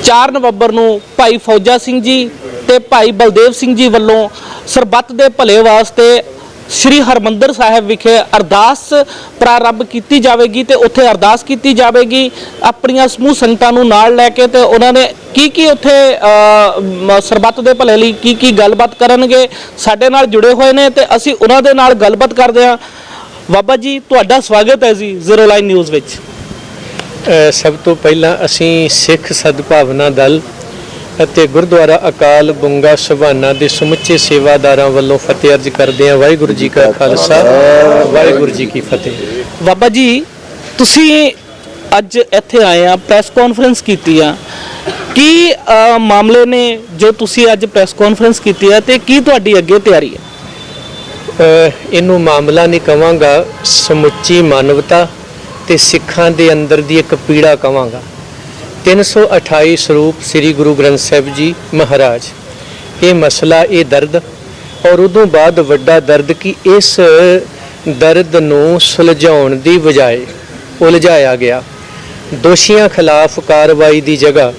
4 ਨਵੰਬਰ ਨੂੰ ਭਾਈ ਫੌਜਾ ਸਿੰਘ ਜੀ ਤੇ ਭਾਈ ਬਲਦੇਵ ਸਿੰਘ ਜੀ ਵੱਲੋਂ ਸਰਬੱਤ ਦੇ ਭਲੇ ਵਾਸਤੇ श्री हरमंदर साहिब विखे अरदास प्रारंभ की जाएगी तो उत्थे अरदास की जाएगी अपनियां समूह संगतां नूं नाल लैके ते उन्होंने की उत्थे सरबत दे भले लई की गलबात करनगे साडे नाल जुड़े हुए ने ते असीं उन्हां दे नाल गलबात करदे हां। बाबा जी तुहाडा स्वागत है G zero line news which. सब तो पहला असीं सिख सद्भावना दल ਅਤੇ ਗੁਰਦੁਆਰਾ ਅਕਾਲ ਬੁੰਗਾ ਸਭਾਨਾ ਦੇ ਸਮੁੱਚੇ ਸੇਵਾਦਾਰਾਂ ਵੱਲੋਂ ਫਤਿਹ ਅਰਜ਼ ਕਰਦੇ ਹਾਂ। ਵਾਹਿਗੁਰੂ ਜੀ ਕਾ ਖਾਲਸਾ ਵਾਹਿਗੁਰੂ ਜੀ ਕੀ ਫਤਿਹ। ਬਾਬਾ ਜੀ ਤੁਸੀਂ ਅੱਜ ਇੱਥੇ ਆਏ ਆ ਪ੍ਰੈਸ ਕਾਨਫਰੰਸ ਕੀਤੀ ਆ ਕੀ ਮਾਮਲੇ ਨੇ ਜੋ ਤੁਸੀਂ ਅੱਜ ਪ੍ਰੈਸ ਕਾਨਫਰੰਸ ਕੀਤੀ ਹੈ ਤੇ ਕੀ ਤੁਹਾਡੀ ਅੱਗੇ ਤਿਆਰੀ ਹੈ? ਇਹਨੂੰ ਮਾਮਲਾ ਨਹੀਂ ਕਵਾਂਗਾ, ਸਮੁੱਚੀ ਮਾਨਵਤਾ ਤੇ ਸਿੱਖਾਂ ਦੇ ਅੰਦਰ ਦੀ ਇੱਕ ਪੀੜਾ ਕਵਾਂਗਾ। 328 ਸਰੂਪ श्री गुरु ग्रंथ साहिब जी महाराज ये मसला ये दर्द और उदों बाद वड्डा दर्द कि इस दर्द नूं सुलझाउण दी बजाए उलझाया गया। दोषियों खिलाफ कार्रवाई की जगह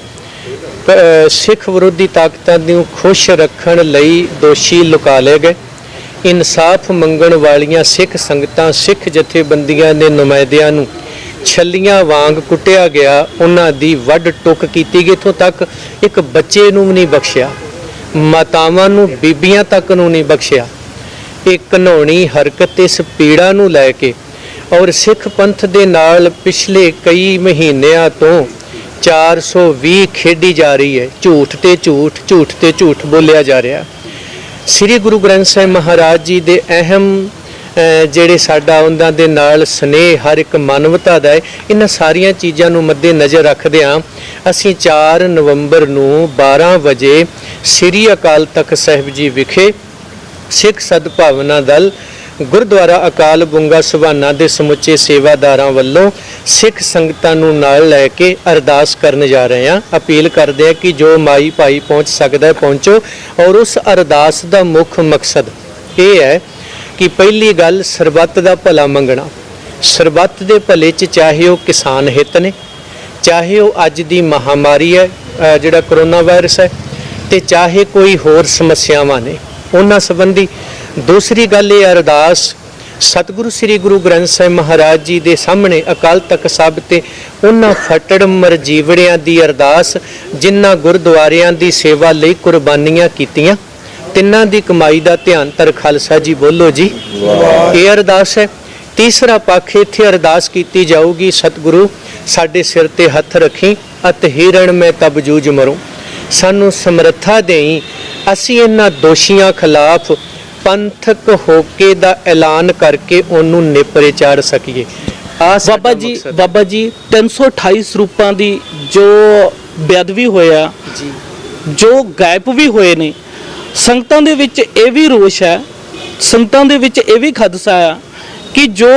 सिख विरोधी ताकतां नूं खुश रखण लई दोषी लुका ले गए। इंसाफ मंगण वालियां सिख संगतां सिख जथेबंदियां ने नुमाइंदियां नूं छलियां वांग कुटिया गया, उन्हां दी वड टुक कीती गई। इत्थों तक एक बच्चे नूं नहीं बख्शिया, मातावां नूं बीबियां तक नूं नहीं बख्शिया। एक घनौणी हरकत इस पीड़ा नूं लैके और सिख पंथ दे नाल पिछले कई महीनिਆਂ तो 420 खेडी जा रही है। झूठ ते झूठ, झूठ ते झूठ बोलिया जा रहा। श्री गुरु ग्रंथ साहिब महाराज जी दे अहम ਜਿਹੜੇ ਸਾਡਾ ਉਹਨਾਂ ਦੇ ਨਾਲ ਸਨੇਹ ਹਰ ਇੱਕ ਮਾਨਵਤਾ ਦਾ ਹੈ। ਇਹਨਾਂ ਸਾਰੀਆਂ ਚੀਜ਼ਾਂ ਨੂੰ ਮੱਦੇ ਨਜ਼ਰ ਰੱਖਦਿਆਂ ਅਸੀਂ 4 ਨਵੰਬਰ ਨੂੰ 12 ਵਜੇ ਸ੍ਰੀ ਅਕਾਲ ਤਖਤ ਸਾਹਿਬ ਜੀ ਵਿਖੇ ਸਿੱਖ ਸਦਭਾਵਨਾ ਦਲ ਗੁਰਦੁਆਰਾ ਅਕਾਲ ਬੁੰਗਾ ਸਭਾਨਾ ਦੇ ਸਮੁੱਚੇ ਸੇਵਾਦਾਰਾਂ ਵੱਲੋਂ ਸਿੱਖ ਸੰਗਤਾਂ ਨੂੰ ਨਾਲ ਲੈ ਕੇ ਅਰਦਾਸ ਕਰਨ ਜਾ ਰਹੇ ਹਾਂ। ਅਪੀਲ ਕਰਦੇ ਹਾਂ ਕਿ ਜੋ ਮਾਈ ਭਾਈ ਪਹੁੰਚ ਸਕਦਾ ਹੈ ਪਹੁੰਚੋ। ਔਰ ਉਸ ਅਰਦਾਸ ਦਾ ਮੁੱਖ ਮਕਸਦ ਇਹ ਹੈ कि पहली गल सरबत का भला मंगना। सरबत के भले च चाहे वह किसान हित ने, चाहे वह अज की महामारी है जिहड़ा करोना वायरस है, तो चाहे कोई होर समस्यावां ने उन्हां संबंधी। दूसरी गल ये अरदास सतगुरु श्री गुरु ग्रंथ साहिब महाराज जी के सामने अकाल तख्त साहिब ते उन्हां फटड़ मरजीवड़ियां की अरदास जिन्हां गुरुद्वारियां की सेवा लई कुर्बानियां कीतियां। तिन्हां दी कमाई दा ध्यान तर खालसा जी बोलो जी। ये अरदास है। तीसरा पक्ष इत्थे अरदास कीती जाऊगी सतगुरु साडे सिर ते हथ रखी अत हिरण मैं तब जूझ मरूं। सानू समर्था देई असीं इन्हां दोषियां खिलाफ पंथक होके दा ऐलान करके उन्नू नेपरे चाड़ सकीए। बाबा जी 328 ਸਰੂਪਾਂ ਦੀ जो बेअदबी होया जी, जो गायब भी होए ने, संगतां दे विच ये भी रोष है, संगतां दे विच ये भी खदशा है कि जो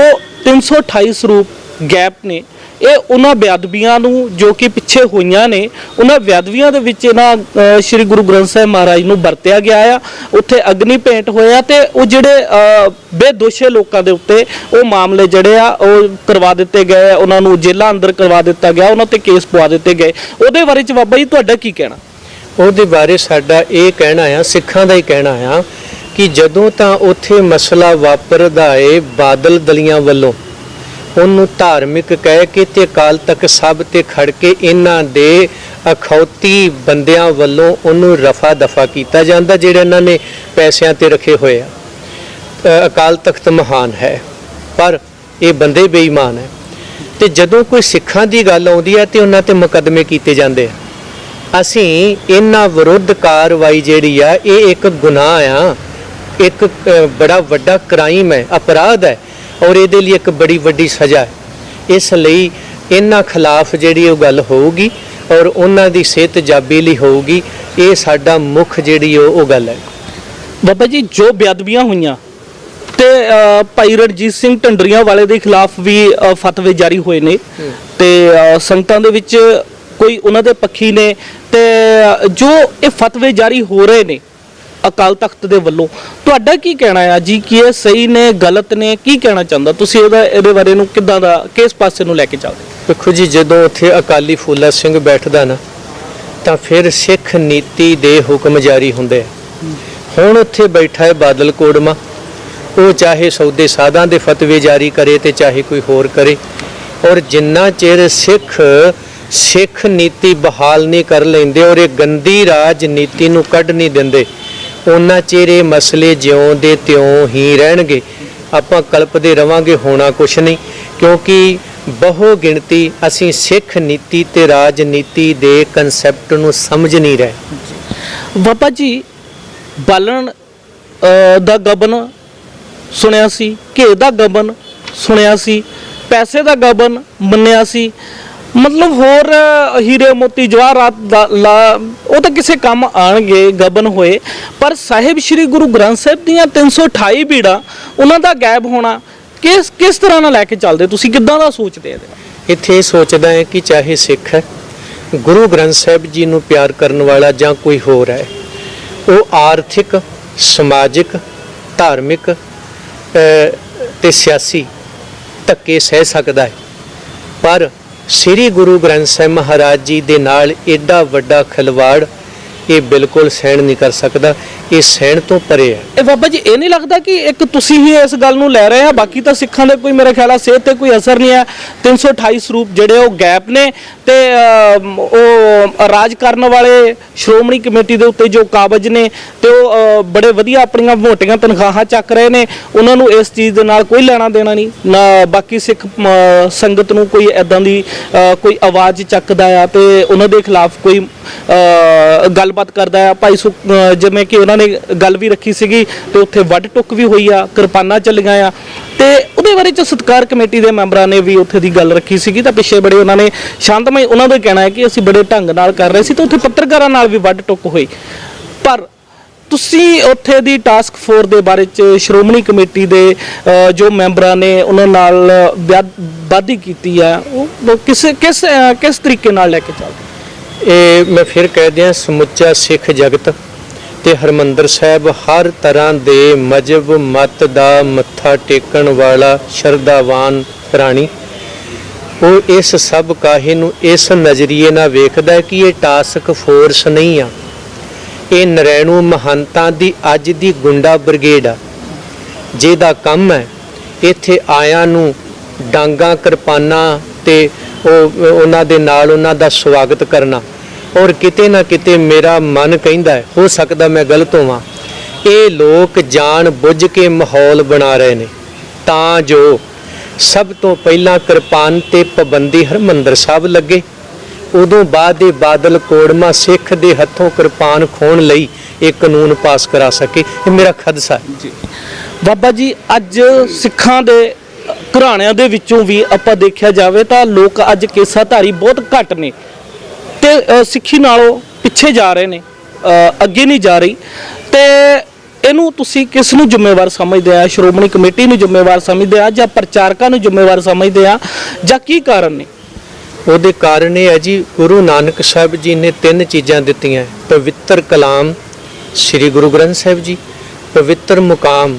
328 ਸਰੂਪ गैप ने ये उन्हां बेअदबियां नूं जो कि पिछे होईयां ने उन्हां बेअदबियां दे विच इन्हां श्री गुरु ग्रंथ साहिब महाराज नूं वरतिया गया आ। उत्थे अग्नि भेंट होया ते वो जिहड़े बेदोषे लोकां दे उत्ते वो मामले जिहड़े आ वो करवा दित्ते गए, उन्हां नूं जेलां अंदर करवा दित्ता गया, उन्हां ते केस पवा दित्ते गए। ਉਹਦੇ ਬਾਰੇ ਚ ਬਾਬਾ ਜੀ ਤੁਹਾਡਾ ਕੀ ਕਹਿਣਾ? ਉਹਦੇ ਬਾਰੇ ਸਾਡਾ ਇਹ ਕਹਿਣਾ ਆ, ਸਿੱਖਾਂ ਦਾ ਹੀ ਕਹਿਣਾ ਆ ਕਿ ਜਦੋਂ ਤਾਂ ਉੱਥੇ ਮਸਲਾ ਵਾਪਰਦਾ ਏ ਬਾਦਲ ਦਲੀਆਂ ਵੱਲੋਂ ਉਹਨੂੰ ਧਾਰਮਿਕ ਕਹਿ ਕੇ ਤੇ ਅਕਾਲ ਤਖਤ ਸਾਹਿਬ ਤੇ ਖੜ ਕੇ ਇਹਨਾਂ ਦੇ ਅਖੌਤੀ ਬੰਦਿਆਂ ਵੱਲੋਂ ਉਹਨੂੰ ਰਫਾ ਦਫਾ ਕੀਤਾ ਜਾਂਦਾ ਜਿਹੜੇ ਇਹਨਾਂ ਨੇ ਪੈਸਿਆਂ ਤੇ ਰੱਖੇ ਹੋਏ ਆ। ਅਕਾਲ ਤਖਤ ਮਹਾਨ ਹੈ ਪਰ ਇਹ ਬੰਦੇ ਬੇਈਮਾਨ ਹੈ। ਤੇ ਜਦੋਂ ਕੋਈ ਸਿੱਖਾਂ ਦੀ ਗੱਲ ਆਉਂਦੀ ਹੈ ਤੇ ਉਹਨਾਂ ਤੇ ਮੁਕੱਦਮੇ ਕੀਤੇ ਜਾਂਦੇ ਆ। ਅਸੀਂ ਇਹਨਾਂ ਵਿਰੁੱਧ ਕਾਰਵਾਈ ਜਿਹੜੀ ਆ ਇਹ ਇੱਕ ਗੁਨਾਹ ਆ, ਇੱਕ ਬੜਾ ਵੱਡਾ ਕ੍ਰਾਈਮ ਹੈ, ਅਪਰਾਧ ਹੈ और ये लिए एक बड़ी वड्डी सज़ा है। इसलिए इन्हां खिलाफ जिहड़ी वो गल होगी और उन्हां दी सेहत जाबी लई होगी। ये साडा मुख जिहड़ी वो गल है। बाबा जी जो बेअदबियां हुईयां ते भाई रणजीत सिंह ढंडरियां वाले दे खिलाफ भी फतवे जारी होए ने ते संगतां दे विच कोई उन्हां दे पक्षी ने ते जो ये फतवे जारी हो रहे ने अकाल तख्त दे वल्लों तुहाडा की कहना है जी कि ये सही ने गलत ने की कहना चाहता तुसीं इहदे बारे नूं किदां दा किस पासे नूं लैके चलदे? देखो जी जदों उत्थे अकाली फूला सिंह बैठदा ना ਤਾਂ ਫਿਰ ਸਿੱਖ ਨੀਤੀ ਦੇ ਹੁਕਮ ਜਾਰੀ ਹੁੰਦੇ ਆ। ਹੁਣ ਉੱਥੇ ਬੈਠਾ ਹੈ ਬਾਦਲ ਕੋੜਮਾ, ਉਹ ਚਾਹੇ ਸੌਦੇ ਸਾਧਾਂ ਦੇ ਫਤਵੇ ਜਾਰੀ ਕਰੇ ਤੇ ਚਾਹੇ ਕੋਈ ਹੋਰ ਕਰੇ, ਔਰ ਜਿੰਨਾ ਚਿਰ ਸਿੱਖ ਨੀਤੀ ਬਹਾਲ ਨਹੀਂ ਕਰ ਲੈਂਦੇ ਔਰ ਇਹ ਗੰਦੀ ਰਾਜਨੀਤੀ ਨੂੰ ਕੱਢ ਨਹੀਂ ਦਿੰਦੇ, ਉਹਨਾਂ ਚਿਰ ਇਹ ਮਸਲੇ ਜਿਉਂ ਦੇ ਤਿਉਂ ਹੀ ਰਹਿਣਗੇ। ਆਪਾਂ ਕਲਪਦੇ ਰਵਾਂਗੇ, ਹੋਣਾ ਕੁਛ ਨਹੀਂ, ਕਿਉਂਕਿ ਬਹੁ ਗਿਣਤੀ ਅਸੀਂ ਸਿੱਖ ਨੀਤੀ ਤੇ ਰਾਜਨੀਤੀ ਦੇ ਕਨਸੈਪਟ ਨੂੰ ਸਮਝ ਨਹੀਂ ਰਹੇ। ਬਾਬਾ ਜੀ, ਬਾਲਣ ਦਾ ਗਬਨ ਸੁਣਿਆ ਸੀ, ਘੇ ਦਾ ਗਬਨ ਸੁਣਿਆ ਸੀ, ਪੈਸੇ ਦਾ ਗਬਨ ਮੰਨਿਆ ਸੀ, ਮਤਲਬ ਹੋਰ ਹੀਰੇ ਮੋਤੀ ਜਵਾਹਰਾਤ ਉਹ ਤਾਂ ਕਿਸੇ ਕੰਮ ਆਣਗੇ ਗਬਨ ਹੋਏ, ਪਰ ਸਾਹਿਬ ਸ੍ਰੀ ਗੁਰੂ ਗ੍ਰੰਥ ਸਾਹਿਬ ਦੀਆਂ 328 ਬੀੜਾਂ ਉਹਨਾਂ ਦਾ ਗਾਇਬ ਹੋਣਾ ਕਿਸ ਤਰ੍ਹਾਂ ਨਾਲ ਲੈ ਕੇ ਚੱਲਦੇ, ਤੁਸੀਂ ਕਿੱਦਾਂ ਦਾ ਸੋਚਦੇ? ਇੱਥੇ ਸੋਚਦਾ ਹੈ ਕਿ ਚਾਹੇ ਸਿੱਖ ਹੈ, ਗੁਰੂ ਗ੍ਰੰਥ ਸਾਹਿਬ ਜੀ ਨੂੰ ਪਿਆਰ ਕਰਨ ਵਾਲਾ ਜਾਂ ਕੋਈ ਹੋਰ ਹੈ, ਉਹ ਆਰਥਿਕ, ਸਮਾਜਿਕ, ਧਾਰਮਿਕ ਤੇ ਸਿਆਸੀ ਧੱਕੇ ਸਹਿ ਸਕਦਾ ਹੈ, ਪਰ ਸ੍ਰੀ ਗੁਰੂ ਗ੍ਰੰਥ ਸਾਹਿਬ ਮਹਾਰਾਜ ਜੀ ਦੇ ਨਾਲ ਏਡਾ ਵੱਡਾ ਖਿਲਵਾੜ ਇਹ ਬਿਲਕੁਲ ਸਹਿਣ ਨਹੀਂ ਕਰ ਸਕਦਾ, ਇਹ ਸਹਿਣ ਤੋਂ ਪਰੇ ਹੈ। ਇਹ ਬਾਬਾ ਜੀ, ਇਹ ਨਹੀਂ ਲੱਗਦਾ ਕਿ ਇੱਕ ਤੁਸੀਂ ਹੀ ਇਸ ਗੱਲ ਨੂੰ ਲੈ ਰਹੇ ਆ, ਬਾਕੀ ਤਾਂ ਸਿੱਖਾਂ ਦੇ ਕੋਈ ਮੇਰੇ ਖਿਆਲ ਆ ਸਿਹਤ ਤੇ ਕੋਈ ਅਸਰ ਨਹੀਂ ਹੈ? 328 ਸਰੂਪ ਜਿਹੜੇ ਉਹ ਗੈਪ ਨੇ, ਤੇ ਉਹ ਰਾਜ ਕਰਨ ਵਾਲੇ ਸ਼੍ਰੋਮਣੀ ਕਮੇਟੀ ਦੇ ਉੱਤੇ ਜੋ ਕਾਬਜ ਨੇ ਤੇ ਉਹ ਬੜੇ ਵਧੀਆ ਆਪਣੀਆਂ ਮੋਟੀਆਂ ਤਨਖਾਹਾਂ ਚੱਕ ਰਹੇ ਨੇ, ਉਹਨਾਂ ਨੂੰ ਇਸ ਚੀਜ਼ ਦੇ ਨਾਲ ਕੋਈ ਲੈਣਾ ਦੇਣਾ ਨਹੀਂ ਨਾ। ਬਾਕੀ ਸਿੱਖ ਸੰਗਤ ਨੂੰ ਕੋਈ ਐਦਾਂ ਦੀ ਕੋਈ ਆਵਾਜ਼ ਚੱਕਦਾ ਆ ਤੇ ਉਹਨਾਂ ਦੇ ਖਿਲਾਫ ਕੋਈ ਗੱਲਬਾਤ ਕਰਦਾ ਆ। ਭਾਈ ਜਿਵੇਂ ਕਿ ਉਹਨਾਂ ਨੇ ਗੱਲ ਵੀ ਰੱਖੀ ਸੀਗੀ ਤੇ ਉੱਥੇ ਵੱਢ ਟੁੱਕ ਵੀ ਹੋਈ ਆ, ਕਿਰਪਾਨਾਂ ਚੱਲੀਆਂ ਆ, ਤੇ ਉਹਦੇ ਬਾਰੇ ਚ ਸਤਿਕਾਰ ਕਮੇਟੀ ਦੇ ਮੈਂਬਰਾਂ ਨੇ ਵੀ ਉੱਥੇ ਦੀ ਗੱਲ ਰੱਖੀ ਸੀਗੀ ਤਾਂ ਪਿੱਛੇ ਬੜੇ ਉਹਨਾਂ ਨੇ ਸ਼ਾਂਤਮਈ, ਉਹਨਾਂ ਦਾ ਕਹਿਣਾ ਹੈ ਕਿ ਅਸੀਂ ਬੜੇ ਢੰਗ ਨਾਲ ਕਰ ਰਹੇ ਸੀ ਤੇ ਉੱਥੇ ਪੱਤਰਕਾਰਾਂ ਨਾਲ ਵੀ ਵੱਢ ਟੁੱਕ ਹੋਈ। ਪਰ ਤੁਸੀਂ ਉੱਥੇ ਦੀ ਟਾਸਕ ਫੋਰਸ ਦੇ ਬਾਰੇ ਚ ਸ਼੍ਰੋਮਣੀ ਕਮੇਟੀ ਦੇ ਜੋ ਮੈਂਬਰਾਂ ਨੇ ਉਹਨਾਂ ਨਾਲ ਵਾਅਦਾ ਕੀਤੀ ਆ, ਉਹ ਕਿਸ ਤਰੀਕੇ ਨਾਲ ਲੈ ਕੇ ਚੱਲਦੇ? ਇਹ ਮੈਂ ਫਿਰ ਕਹਿ ਦਿਆਂ, ਸਮੁੱਚਾ ਸਿੱਖ ਜਗਤ ਤੇ ਹਰਿਮੰਦਰ ਸਾਹਿਬ ਹਰ ਤਰ੍ਹਾਂ ਦੇ ਮਜ਼ਹਬ ਮਤ ਦਾ ਮੱਥਾ ਟੇਕਣ ਵਾਲਾ ਸ਼ਰਧਾਵਾਨ ਪ੍ਰਾਣੀ, ਉਹ ਇਸ ਸਭ ਕਾਹੇ ਨੂੰ ਇਸ ਨਜ਼ਰੀਏ ਨਾਲ ਵੇਖਦਾ ਕਿ ਇਹ ਟਾਸਕ ਫੋਰਸ ਨਹੀਂ ਆ, ਇਹ ਨਰੈਣੂ ਮਹੰਤਾਂ ਦੀ ਅੱਜ ਦੀ ਗੁੰਡਾ ਬ੍ਰਿਗੇਡ ਆ, ਜਿਹਦਾ ਕੰਮ ਹੈ ਇੱਥੇ ਆਇਆਂ ਨੂੰ ਡਾਂਗਾ ਕਿਰਪਾਨਾਂ ਤੇ ਉਹਨਾਂ ਦੇ ਨਾਲ ਉਹਨਾਂ ਦਾ ਸਵਾਗਤ ਕਰਨਾ। ਔਰ ਕਿਤੇ ਨਾ ਕਿਤੇ ਮੇਰਾ ਮਨ ਕਹਿੰਦਾ ਹੈ, ਹੋ ਸਕਦਾ ਮੈਂ ਗਲਤ ਹੋਵਾਂ, ਇਹ ਲੋਕ ਜਾਣ ਬੁੱਝ ਕੇ ਮਾਹੌਲ ਬਣਾ ਰਹੇ ਨੇ ਤਾਂ ਜੋ ਸਭ ਤੋਂ ਪਹਿਲਾਂ ਕਿਰਪਾਨ ਤੇ ਪਾਬੰਦੀ ਹਰਿਮੰਦਰ ਸਾਹਿਬ ਲੱਗੇ, ਉਦੋਂ ਬਾਅਦ ਇਹ ਬਾਦਲ ਕੋੜਮਾ ਸਿੱਖ ਦੇ ਹੱਥੋਂ ਕਿਰਪਾਨ ਖੋਣ ਲਈ ਇਹ ਕਾਨੂੰਨ ਪਾਸ ਕਰਾ ਸਕੇ। ਇਹ ਮੇਰਾ ਖਦਸ਼ਾ ਹੈ ਜੀ। ਬਾਬਾ ਜੀ, ਅੱਜ ਸਿੱਖਾਂ ਦੇ ਘਰਾਣਿਆਂ ਦੇ ਵਿੱਚੋਂ ਵੀ ਆਪਾਂ ਦੇਖਿਆ ਜਾਵੇ ਤਾਂ ਲੋਕ ਅੱਜ ਕੇਸਾਧਾਰੀ ਬਹੁਤ ਘੱਟ ਨੇ ਤੇ ਸਿੱਖੀ ਨਾਲੋਂ ਪਿੱਛੇ ਜਾ ਰਹੇ ਨੇ, ਅੱਗੇ ਨਹੀਂ ਜਾ ਰਹੀ, ਤੇ ਇਹਨੂੰ ਤੁਸੀਂ ਕਿਸ ਨੂੰ ਜ਼ਿੰਮੇਵਾਰ ਸਮਝਦੇ ਆ? ਸ਼੍ਰੋਮਣੀ ਕਮੇਟੀ ਨੂੰ ਜ਼ਿੰਮੇਵਾਰ ਸਮਝਦੇ ਆ ਜਾਂ ਪ੍ਰਚਾਰਕਾਂ ਨੂੰ ਜ਼ਿੰਮੇਵਾਰ ਸਮਝਦੇ ਆ, ਜਾਂ ਕੀ ਕਾਰਨ ਨੇ? ਉਹਦੇ ਕਾਰਨ ਇਹ ਹੈ ਜੀ, ਗੁਰੂ ਨਾਨਕ ਸਾਹਿਬ ਜੀ ਨੇ 3 ਚੀਜ਼ਾਂ ਦਿੱਤੀਆਂ, ਪਵਿੱਤਰ ਕਲਾਮ ਸ੍ਰੀ ਗੁਰੂ ਗ੍ਰੰਥ ਸਾਹਿਬ ਜੀ, ਪਵਿੱਤਰ ਮੁਕਾਮ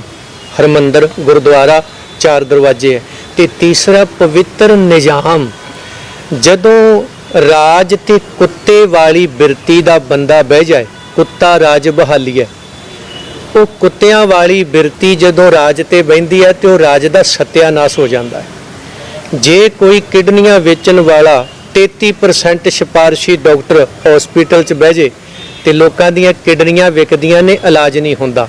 ਹਰਿਮੰਦਰ ਗੁਰਦੁਆਰਾ 4 ਦਰਵਾਜ਼ੇ ਹੈ, ਤੇ ਤੀਸਰਾ ਪਵਿੱਤਰ ਨਿਜ਼ਾਮ। ਜਦੋਂ ਰਾਜ ਤੇ ਕੁੱਤੇ ਵਾਲੀ ਬਿਰਤੀ ਦਾ ਬੰਦਾ ਬਹਿ ਜਾਏ, ਕੁੱਤਾ ਰਾਜ ਬਹਾਲੀਏ, ਉਹ ਕੁੱਤਿਆਂ ਵਾਲੀ ਬਿਰਤੀ ਜਦੋਂ ਰਾਜ ਤੇ ਬਹਿੰਦੀ ਹੈ ਤੇ ਉਹ ਰਾਜ ਦਾ ਸਤਿਆਨਾਸ਼ ਹੋ ਜਾਂਦਾ ਹੈ। ਜੇ ਕੋਈ ਕਿਡਨੀਆਂ ਵੇਚਣ ਵਾਲਾ 33% ਸਿਫਾਰਸ਼ੀ ਡਾਕਟਰ ਹਸਪੀਟਲ 'ਚ ਬਹਿ ਜੇ ਤੇ ਲੋਕਾਂ ਦੀਆਂ ਕਿਡਨੀਆਂ ਵਿਕਦੀਆਂ ਨੇ, ਇਲਾਜ ਨਹੀਂ ਹੁੰਦਾ।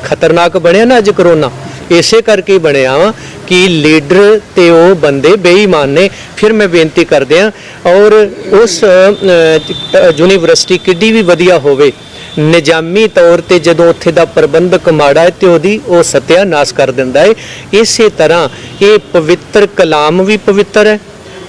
ਖਤਰਨਾਕ ਬਣਿਆ ਨਾ ਅੱਜ ਕਰੋਨਾ, ਇਸੇ ਕਰਕੇ ਬਣਿਆ ਵਾ ਕਿ ਲੀਡਰ ਤੇ ਉਹ ਬੰਦੇ ਬੇਈਮਾਨ ਨੇ। ਫਿਰ ਮੈਂ ਬੇਨਤੀ ਕਰਦੇ ਹਾਂ, ਔਰ ਉਸ ਯੂਨੀਵਰਸਿਟੀ ਕਿੱਡੀ ਵੀ ਵਧੀਆ ਹੋਵੇ, ਨਿਜ਼ਾਮੀ ਤੌਰ ਤੇ ਜਦੋਂ ਉੱਥੇ ਦਾ ਪ੍ਰਬੰਧਕ ਮਾੜਾ ਹੈ ਤੇ ਉਹਦੀ ਉਹ ਸਤਿਆਨਾਸ਼ ਕਰ ਦਿੰਦਾ ਹੈ। ਇਸੇ ਤਰ੍ਹਾਂ ਇਹ ਪਵਿੱਤਰ ਕਲਾਮ ਵੀ ਪਵਿੱਤਰ ਹੈ,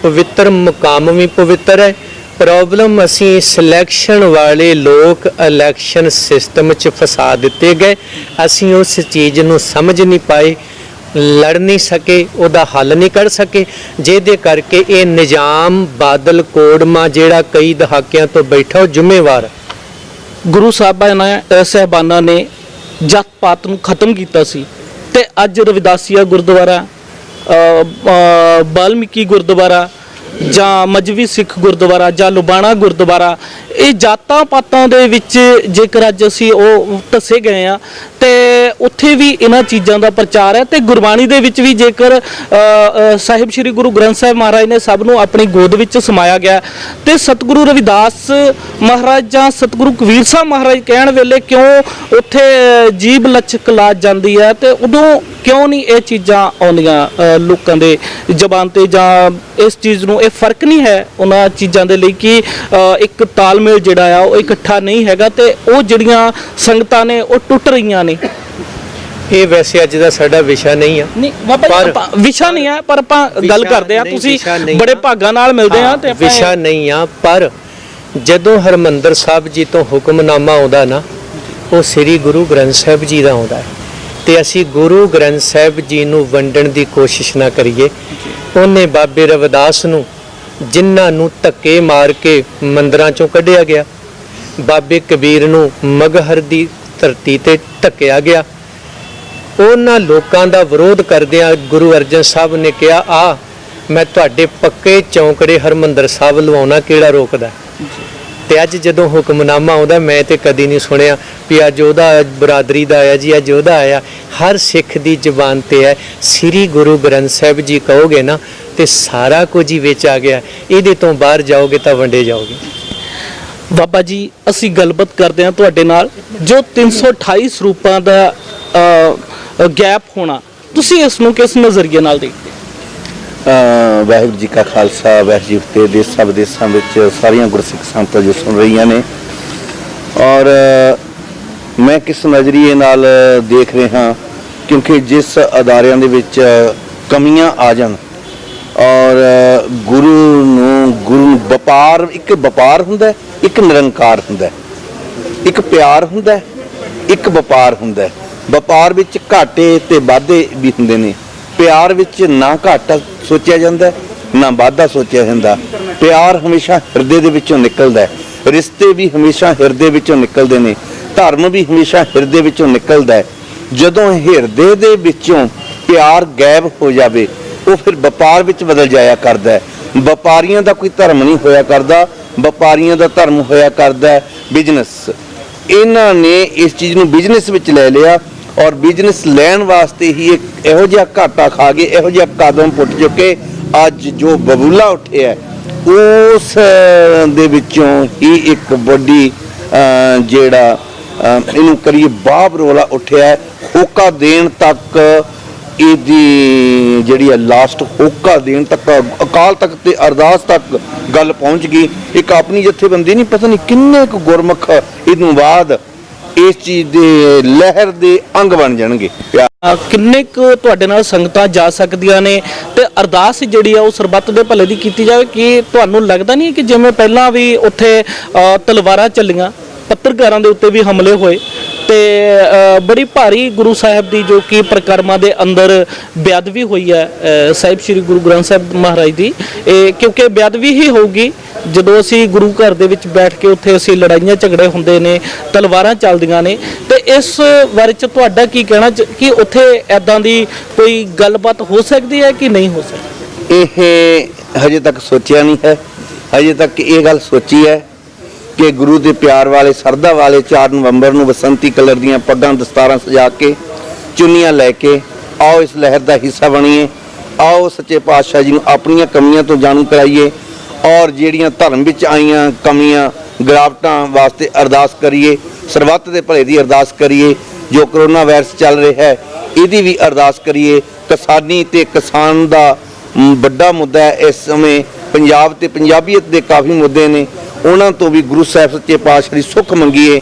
ਪਵਿੱਤਰ ਮੁਕਾਮ ਵੀ ਪਵਿੱਤਰ ਹੈ। ਪ੍ਰੋਬਲਮ ਅਸੀਂ ਸਿਲੈਕਸ਼ਨ ਵਾਲੇ ਲੋਕ ਇਲੈਕਸ਼ਨ ਸਿਸਟਮ 'ਚ ਫਸਾ ਦਿੱਤੇ ਗਏ, ਅਸੀਂ ਉਸ ਚੀਜ਼ ਨੂੰ ਸਮਝ ਨਹੀਂ ਪਾਏ, ਲੜ ਨਹੀਂ ਸਕੇ, ਉਹਦਾ ਹੱਲ ਨਹੀਂ ਕੱਢ ਸਕੇ, ਜਿਹਦੇ ਕਰਕੇ ਇਹ ਨਿਜ਼ਾਮ ਬਾਦਲ ਕੋੜਮਾ ਜਿਹੜਾ ਕਈ ਦਹਾਕਿਆਂ ਤੋਂ ਬੈਠਾ ਉਹ ਜ਼ਿੰਮੇਵਾਰ ਹੈ। ਗੁਰੂ ਸਾਹਿਬਾਨਾਂ ਨੇ ਜਾਤ ਪਾਤ ਨੂੰ ਖਤਮ ਕੀਤਾ ਸੀ ਤੇ ਅੱਜ ਰਵਿਦਾਸੀਆ ਗੁਰਦੁਆਰਾ, ਬਾਲਮੀਕੀ ਗੁਰਦੁਆਰਾ, ਜਾਂ ਮਜਵੀ ਸਿੱਖ ਗੁਰਦੁਆਰਾ ਜਾਂ ਲੁਬਾਣਾ ਗੁਰਦੁਆਰਾ, ਇਹ ਜਾਤਾਂ ਪਾਤਾਂ ਦੇ ਵਿੱਚ ਜੇਕਰ ਅੱਜ ਅਸੀਂ ਉਹ ਧੱਸੇ ਗਏ ਆ ਤੇ ਉੱਥੇ ਵੀ ਇਹਨਾਂ ਚੀਜ਼ਾਂ ਦਾ ਪ੍ਰਚਾਰ ਹੈ। ਤੇ ਗੁਰਬਾਣੀ ਦੇ ਵਿੱਚ ਵੀ ਜੇਕਰ ਸਾਹਿਬ ਸ੍ਰੀ ਗੁਰੂ ਗ੍ਰੰਥ ਸਾਹਿਬ ਮਹਾਰਾਜ ਨੇ ਸਭ ਨੂੰ ਆਪਣੀ ਗੋਦ ਵਿੱਚ ਸਮਾਇਆ ਗਿਆ ਤੇ ਸਤਿਗੁਰੂ ਰਵਿਦਾਸ ਮਹਾਰਾਜ ਜਾਂ ਸਤਿਗੁਰੂ ਕਬੀਰ ਸਾਹਿਬ ਮਹਾਰਾਜ ਕਹਿਣ ਵੇਲੇ ਕਿਉਂ ਉੱਥੇ ਜੀਭ ਲਚਕਲਾ ਜਾਂਦੀ ਹੈ ਤੇ ਉਦੋਂ ਕਿਉਂ ਨਹੀਂ ਇਹ ਚੀਜ਼ਾਂ ਆਉਂਦੀਆਂ ਲੋਕਾਂ ਦੇ ਜ਼ਬਾਨ ਤੇ, ਜਾਂ ਇਸ ਚੀਜ਼ ਨੂੰ ਇਹ ਫਰਕ ਨਹੀਂ ਹੈ ਉਹਨਾਂ ਚੀਜ਼ਾਂ ਦੇ ਲਈ ਕਿ ਇੱਕ ਤਾਲਮੇਲ ਜਿਹੜਾ ਆ ਉਹ ਇਕੱਠਾ ਨਹੀਂ ਹੈਗਾ ਤੇ ਉਹ ਜਿਹੜੀਆਂ ਸੰਗਤਾਂ ਨੇ ਉਹ ਟੁੱਟ ਰਹੀਆਂ ਨੇ? ਇਹ ਵੈਸੇ ਅੱਜ ਦਾ ਸਾਡਾ ਵਿਸ਼ਾ ਨਹੀਂ ਆ। ਨਹੀਂ ਬਾਬਾ ਜੀ, ਆਪਾਂ ਵਿਸ਼ਾ ਨਹੀਂ ਹੈ ਪਰ ਆਪਾਂ ਗੱਲ ਕਰਦੇ ਆ, ਤੁਸੀਂ ਬੜੇ ਭਾਗਾਂ ਨਾਲ ਮਿਲਦੇ ਆ ਤੇ ਆਪਾਂ ਵਿਸ਼ਾ ਨਹੀਂ ਆ। ਪਰ ਜਦੋਂ ਹਰਮੰਦਰ ਸਾਹਿਬ ਜੀ ਤੋਂ ਹੁਕਮਨਾਮਾ ਆਉਂਦਾ ਨਾ, ਉਹ ਸ੍ਰੀ ਗੁਰੂ ਗ੍ਰੰਥ ਸਾਹਿਬ ਜੀ ਦਾ ਆਉਂਦਾ ਹੈ ਤੇ ਅਸੀਂ ਗੁਰੂ ਗ੍ਰੰਥ ਸਾਹਿਬ ਜੀ ਨੂੰ ਵੰਡਣ ਦੀ ਕੋਸ਼ਿਸ਼ ਨਾ ਕਰੀਏ। ਉਹਨੇ ਬਾਬੇ ਰਵਿਦਾਸ ਨੂੰ, ਜਿਨ੍ਹਾਂ ਨੂੰ ਧੱਕੇ ਮਾਰ ਕੇ ਮੰਦਰਾਂ ਚੋਂ ਕੱਢਿਆ ਗਿਆ, ਬਾਬੇ ਕਬੀਰ ਨੂੰ ਮਗਹਰ ਦੀ ਧਰਤੀ ਤੇ ਧੱਕਿਆ ਗਿਆ, ਉਹਨਾਂ ਲੋਕਾਂ ਦਾ ਵਿਰੋਧ ਕਰਦਿਆਂ ਗੁਰੂ ਅਰਜਨ ਸਾਹਿਬ ਨੇ ਕਿਹਾ, ਆ ਮੈਂ ਤੁਹਾਡੇ ਪੱਕੇ ਚੌਂਕੜੇ ਹਰਮੰਦਰ ਸਾਹਿਬ ਲਵਾਉਣਾ, ਕਿਹੜਾ ਰੋਕਦਾ? ਤੇ ਅੱਜ ਜਦੋਂ ਹੁਕਮਨਾਮਾ ਆਉਂਦਾ, ਮੈਂ ਤੇ ਕਦੀ ਨਹੀਂ ਸੁਣਿਆ ਵੀ ਅੱਜ ਉਹਦਾ ਬਰਾਦਰੀ ਦਾ ਆਇਆ ਜੀ, ਅੱਜ ਉਹਦਾ ਆਇਆ। ਹਰ ਸਿੱਖ ਦੀ ਜ਼ੁਬਾਨ ਤੇ ਹੈ ਸ੍ਰੀ ਗੁਰੂ ਗ੍ਰੰਥ ਸਾਹਿਬ ਜੀ ਕਹੋਗੇ ਨਾ ਤੇ ਸਾਰਾ ਕੁਝ ਹੀ ਵਿੱਚ ਆ ਗਿਆ। ਇਹਦੇ ਤੋਂ ਬਾਹਰ ਜਾਓਗੇ ਤਾਂ ਵੰਡੇ ਜਾਓਗੇ। ਬਾਬਾ ਜੀ, ਅਸੀਂ ਗੱਲਬਾਤ ਕਰਦੇ ਹਾਂ ਤੁਹਾਡੇ ਨਾਲ। ਜੋ 328 ਸਰੂਪਾਂ ਦਾ ਗੈਪ ਹੋਣਾ, ਤੁਸੀਂ ਇਸ ਨੂੰ ਕਿਸ ਨਜ਼ਰੀਏ ਨਾਲ ਦੇਖਦੇ? ਵਾਹਿਗੁਰੂ ਜੀ ਕਾ ਖਾਲਸਾ, ਵਾਹਿਗੁਰੂ ਜੀ ਕੀ ਫਤਿਹ। ਦੇਸਾਂ ਵਿਦੇਸਾਂ ਵਿੱਚ ਸਾਰੀਆਂ ਗੁਰਸਿੱਖ ਸੰਗਤਾਂ ਜੋ ਸੁਣ ਰਹੀਆਂ ਨੇ, ਔਰ ਮੈਂ ਕਿਸ ਨਜ਼ਰੀਏ ਨਾਲ ਦੇਖ ਰਿਹਾ, ਕਿਉਂਕਿ ਜਿਸ ਅਦਾਰਿਆਂ ਦੇ ਵਿੱਚ ਕਮੀਆਂ ਆ ਜਾਣ ਔਰ ਗੁਰੂ ਨੂੰ ਵਪਾਰ, ਇੱਕ ਵਪਾਰ ਹੁੰਦਾ, ਇੱਕ ਨਿਰੰਕਾਰ ਹੁੰਦਾ, ਇੱਕ ਪਿਆਰ ਹੁੰਦਾ, ਇੱਕ ਵਪਾਰ ਹੁੰਦਾ। ਵਪਾਰ ਵਿੱਚ ਘਾਟੇ ਤੇ ਵਾਧੇ ਵੀ ਹੁੰਦੇ ਨੇ, ਪਿਆਰ ਵਿੱਚ ਨਾ ਘਾਟਾ ਸੋਚਿਆ ਜਾਂਦਾ ਨਾ ਵਾਧਾ ਸੋਚਿਆ ਜਾਂਦਾ। ਪਿਆਰ ਹਮੇਸ਼ਾ ਹਿਰਦੇ ਦੇ ਵਿੱਚੋਂ ਨਿਕਲਦਾ ਹੈ, ਰਿਸ਼ਤੇ ਵੀ ਹਮੇਸ਼ਾ ਹਿਰਦੇ ਵਿੱਚੋਂ ਨਿਕਲਦੇ ਨੇ, ਧਰਮ ਵੀ ਹਮੇਸ਼ਾ ਹਿਰਦੇ ਵਿੱਚੋਂ ਨਿਕਲਦਾ ਹੈ। ਜਦੋਂ ਹਿਰਦੇ ਦੇ ਵਿੱਚੋਂ ਪਿਆਰ ਗਾਇਬ ਹੋ ਜਾਵੇ, ਉਹ ਫਿਰ ਵਪਾਰ ਵਿੱਚ ਬਦਲ ਜਾਇਆ ਕਰਦਾ ਹੈ। ਵਪਾਰੀਆਂ ਦਾ ਕੋਈ ਧਰਮ ਨਹੀਂ ਹੋਇਆ ਕਰਦਾ, ਵਪਾਰੀਆਂ ਦਾ ਧਰਮ ਹੋਇਆ ਕਰਦਾ ਬਿਜ਼ਨਸ। ਇਹਨਾਂ ਨੇ ਇਸ ਚੀਜ਼ ਨੂੰ ਬਿਜ਼ਨਸ ਵਿੱਚ ਲੈ ਲਿਆ ਔਰ ਬਿਜ਼ਨਸ ਲੈਣ ਵਾਸਤੇ ਹੀ ਇੱਕ ਇਹੋ ਜਿਹਾ ਘਾਟਾ ਖਾ ਗਏ, ਇਹੋ ਜਿਹਾ ਕਦਮ ਪੁੱਟ ਚੁੱਕੇ। ਅੱਜ ਜੋ ਬਬੂਲਾ ਉੱਠਿਆ, ਉਸ ਦੇ ਵਿੱਚੋਂ ਹੀ ਇੱਕ ਵੱਡੀ ਜਿਹੜਾ ਇਹਨੂੰ ਕਰੀਏ ਬਾਬ ਰੋਲਾ ਉੱਠਿਆ। ਹੋਕਾ ਦੇਣ ਤੱਕ ਇਹਦੀ ਜਿਹੜੀ ਹੈ ਲਾਸਟ ਹੋਕਾ ਦੇਣ ਤੱਕ, ਅਕਾਲ ਤੱਕ ਤੇ ਅਰਦਾਸ ਤੱਕ ਗੱਲ ਪਹੁੰਚ ਗਈ। ਇੱਕ ਆਪਣੀ ਜਥੇਬੰਦੀ ਨਹੀਂ, ਪਤਾ ਨਹੀਂ ਕਿੰਨੇ ਕੁ ਗੁਰਮੁਖ ਇਹਨੂੰ ਬਾਅਦ ਇਸ ਚੀਜ਼ ਦੇ ਲਹਿਰ ਦੇ ਅੰਗ ਬਣ ਜਾਣਗੇ। ਕਿੰਨੇ ਕੁ ਤੁਹਾਡੇ ਨਾਲ ਸੰਗਤਾਂ ਜਾ ਸਕਦੀਆਂ ਨੇ ਤੇ ਅਰਦਾਸ ਜਿਹੜੀ ਆ ਉਹ ਸਰਬੱਤ ਦੇ ਭਲੇ ਦੀ ਕੀਤੀ ਜਾਵੇ? ਕਿ ਤੁਹਾਨੂੰ ਲੱਗਦਾ ਨਹੀਂ ਕਿ ਜਿਵੇਂ ਪਹਿਲਾਂ ਵੀ ਉੱਥੇ ਤਲਵਾਰਾਂ ਚੱਲੀਆਂ, ਪੱਤਰਕਾਰਾਂ ਦੇ ਉੱਤੇ ਵੀ ਹਮਲੇ ਹੋਏ ਤੇ ਬੜੀ ਭਾਰੀ ਗੁਰੂ ਸਾਹਿਬ ਦੀ ਜੋ ਕਿ ਪ੍ਰਕਰਮਾਂ ਦੇ ਅੰਦਰ ਬੇਅਦਬੀ ਹੋਈ ਹੈ ਸਾਹਿਬ ਸ੍ਰੀ ਗੁਰੂ ਗ੍ਰੰਥ ਸਾਹਿਬ ਮਹਾਰਾਜ ਦੀ, ਕਿਉਂਕਿ ਬੇਅਦਬੀ ਹੀ ਹੋਊਗੀ ਜਦੋਂ ਅਸੀਂ ਗੁਰੂ ਘਰ ਦੇ ਵਿੱਚ ਬੈਠ ਕੇ ਉੱਥੇ ਅਸੀਂ ਲੜਾਈਆਂ ਝਗੜੇ ਹੁੰਦੇ ਨੇ, ਤਲਵਾਰਾਂ ਚੱਲਦੀਆਂ ਨੇ। ਤੇ ਇਸ ਬਾਰੇ ਚ ਤੁਹਾਡਾ ਕੀ ਕਹਿਣਾ ਕਿ ਉੱਥੇ ਐਦਾਂ ਦੀ ਕੋਈ ਗੱਲਬਾਤ ਹੋ ਸਕਦੀ ਹੈ ਕਿ ਨਹੀਂ ਹੋ ਸਕਦੀ? ਇਹ ਹਜੇ ਤੱਕ ਸੋਚਿਆ ਨਹੀਂ ਹੈ। ਹਜੇ ਤੱਕ ਇਹ ਗੱਲ ਸੋਚੀ ਹੈ ਕਿ ਗੁਰੂ ਦੇ ਪਿਆਰ ਵਾਲੇ, ਸਰਦਾ ਵਾਲੇ 4 ਨਵੰਬਰ ਨੂੰ ਬਸੰਤੀ ਕਲਰ ਦੀਆਂ ਪੱਗਾਂ ਦਸਤਾਰਾਂ ਸਜਾ ਕੇ, ਚੁੰਨੀਆਂ ਲੈ ਕੇ ਆਓ ਇਸ ਲਹਿਰ ਦਾ ਹਿੱਸਾ ਬਣੀਏ। ਆਓ ਸੱਚੇ ਪਾਤਸ਼ਾਹ ਜੀ ਨੂੰ ਆਪਣੀਆਂ ਕਮੀਆਂ ਤੋਂ ਜਾਣੂ ਕਰਾਈਏ ਔਰ ਜਿਹੜੀਆਂ ਧਰਮ ਵਿੱਚ ਆਈਆਂ ਕਮੀਆਂ, ਗਿਰਾਵਟਾਂ ਵਾਸਤੇ ਅਰਦਾਸ ਕਰੀਏ। ਸਰਬੱਤ ਦੇ ਭਲੇ ਦੀ ਅਰਦਾਸ ਕਰੀਏ। ਜੋ ਕਰੋਨਾ ਵਾਇਰਸ ਚੱਲ ਰਿਹਾ ਹੈ, ਇਹਦੀ ਵੀ ਅਰਦਾਸ ਕਰੀਏ। ਕਿਸਾਨੀ ਤੇ ਕਿਸਾਨ ਦਾ ਵੱਡਾ ਮੁੱਦਾ ਹੈ ਇਸ ਸਮੇਂ। ਪੰਜਾਬ ਤੇ ਪੰਜਾਬੀਅਤ ਦੇ ਕਾਫੀ ਮੁੱਦੇ ਨੇ, ਉਹਨਾਂ ਤੋਂ ਵੀ ਗੁਰੂ ਸਾਹਿਬ ਸੱਚੇ ਪਾਤਸ਼ਾਹ ਦੀ ਸੁੱਖ ਮੰਗੀਏ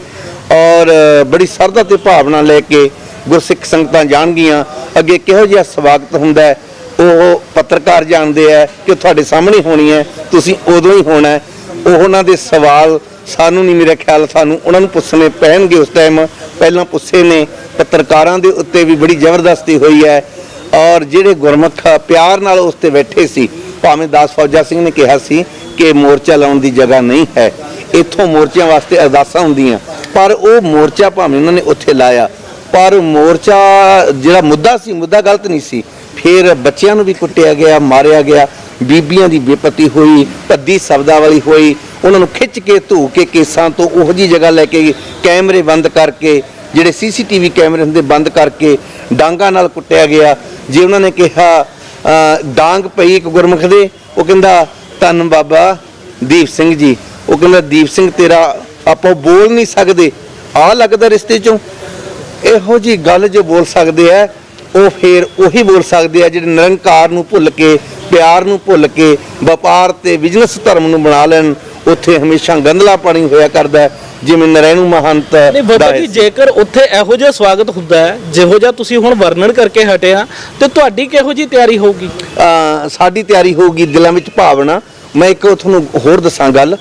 ਔਰ ਬੜੀ ਸਰਦਾ ਤੇ ਭਾਵਨਾ ਲੈ ਕੇ ਗੁਰਸਿੱਖ ਸੰਗਤਾਂ ਜਾਣਗੀਆਂ। ਅੱਗੇ ਕਿਹੋ ਜਿਹਾ ਸਵਾਗਤ ਹੁੰਦਾ ਹੈ ਉਹ ਪੱਤਰਕਾਰ ਜਾਣਦੇ ਹੈ ਕਿ ਤੁਹਾਡੇ ਸਾਹਮਣੇ ਹੋਣੀ ਹੈ, ਤੁਸੀਂ ਉਦੋਂ ਹੀ ਹੋਣਾ ਹੈ। ਉਹਨਾਂ ਦੇ ਸਵਾਲ ਸਾਨੂੰ ਨਹੀਂ, ਮੇਰੇ ਖਿਆਲ ਸਾਨੂੰ ਉਹਨਾਂ ਨੂੰ ਪੁੱਛਣੇ ਪੈਣਗੇ ਉਸ ਟਾਈਮ। ਪਹਿਲਾਂ ਪੁੱਛੇ ਨੇ, ਪੱਤਰਕਾਰਾਂ ਦੇ ਉੱਤੇ ਵੀ ਬੜੀ ਜ਼ਬਰਦਸਤੀ ਹੋਈ ਹੈ ਔਰ ਜਿਹੜੇ ਗੁਰਮੁਖ ਪਿਆਰ ਨਾਲ ਉਸ ਤੇ ਬੈਠੇ ਸੀ, ਭਾਵੇਂ ਦਾਸ ਫੌਜਾ ਸਿੰਘ ਨੇ ਕਿਹਾ ਸੀ ਕਿ ਮੋਰਚਾ ਲਾਉਣ ਦੀ ਜਗ੍ਹਾ ਨਹੀਂ ਹੈ, ਇੱਥੋਂ ਮੋਰਚਿਆਂ ਵਾਸਤੇ ਅਰਦਾਸਾਂ ਹੁੰਦੀਆਂ, ਪਰ ਉਹ ਮੋਰਚਾ ਭਾਵੇਂ ਉਹਨਾਂ ਨੇ ਉੱਥੇ ਲਾਇਆ, ਪਰ ਮੋਰਚਾ ਜਿਹੜਾ ਮੁੱਦਾ ਸੀ, ਮੁੱਦਾ ਗਲਤ ਨਹੀਂ ਸੀ। ਫਿਰ ਬੱਚਿਆਂ ਨੂੰ ਵੀ ਕੁੱਟਿਆ ਗਿਆ, ਮਾਰਿਆ ਗਿਆ, ਬੀਬੀਆਂ ਦੀ ਬੇਪਤੀ ਹੋਈ, ਭੱਦੀ ਸ਼ਬਦਾਵਲੀ ਹੋਈ, ਉਹਨਾਂ ਨੂੰ ਖਿੱਚ ਕੇ ਧੂ ਕੇ ਕੇਸਾਂ ਤੋਂ ਉਹੋ ਜਿਹੀ ਜਗ੍ਹਾ ਲੈ ਕੇ ਕੈਮਰੇ ਬੰਦ ਕਰਕੇ, ਜਿਹੜੇ CCTV ਕੈਮਰੇ ਹੁੰਦੇ ਬੰਦ ਕਰਕੇ ਡਾਂਗਾਂ ਨਾਲ ਕੁੱਟਿਆ ਗਿਆ। ਜੇ ਉਹਨਾਂ ਨੇ ਕਿਹਾ ਡਾਂਗ ਪਈ ਇੱਕ ਗੁਰਮੁਖ ਦੇ, ਉਹ ਕਹਿੰਦਾ ਧੰਨ ਬਾਬਾ ਦੀਪ ਸਿੰਘ ਜੀ, ਉਹ ਕਹਿੰਦਾ ਦੀਪ ਸਿੰਘ ਤੇਰਾ ਆਪਾਂ ਬੋਲ ਨਹੀਂ ਸਕਦੇ, ਆਹ ਲੱਗਦਾ ਰਿਸ਼ਤੇ ਚੋਂ। ਇਹੋ ਜੀ ਗੱਲ ਜੋ ਬੋਲ ਸਕਦੇ ਆ, ਉਹ ਫੇਰ ਉਹੀ ਬੋਲ ਸਕਦੇ ਆ ਜਿਹੜੇ ਨਿਰੰਕਾਰ ਨੂੰ ਭੁੱਲ ਕੇ, ਪਿਆਰ ਨੂੰ ਭੁੱਲ ਕੇ ਵਪਾਰ ਤੇ ਬਿਜ਼ਨਸ ਧਰਮ ਨੂੰ ਬਣਾ ਲੈਣ। ਉੱਥੇ ਹਮੇਸ਼ਾ ਗੰਦਲਾ ਪਾਣੀ ਹੋਇਆ ਕਰਦਾ, ਜਿਵੇਂ ਨਰੈਣੂ ਮਹੰਤ ਨਹੀਂ ਬਾਬਾ ਜੀ, ਜੇਕਰ ਉੱਥੇ ਇਹੋ ਜਿਹਾ ਸਵਾਗਤ ਹੁੰਦਾ ਹੈ ਜਿਹੋ ਜਿਹਾ ਤੁਸੀਂ ਹੁਣ ਵਰਣਨ ਕਰਕੇ ਹਟਿਆ, ਤੇ ਤੁਹਾਡੀ ਕਿਹੋ ਜੀ ਤਿਆਰੀ ਹੋਊਗੀ? ਸਾਡੀ ਤਿਆਰੀ ਹੋਊਗੀ ਦਿਲਾਂ ਵਿੱਚ ਭਾਵਨਾ। ਮੈਂ ਇੱਕ ਤੁਹਾਨੂੰ ਹੋਰ ਦੱਸਾਂ ਗੱਲ,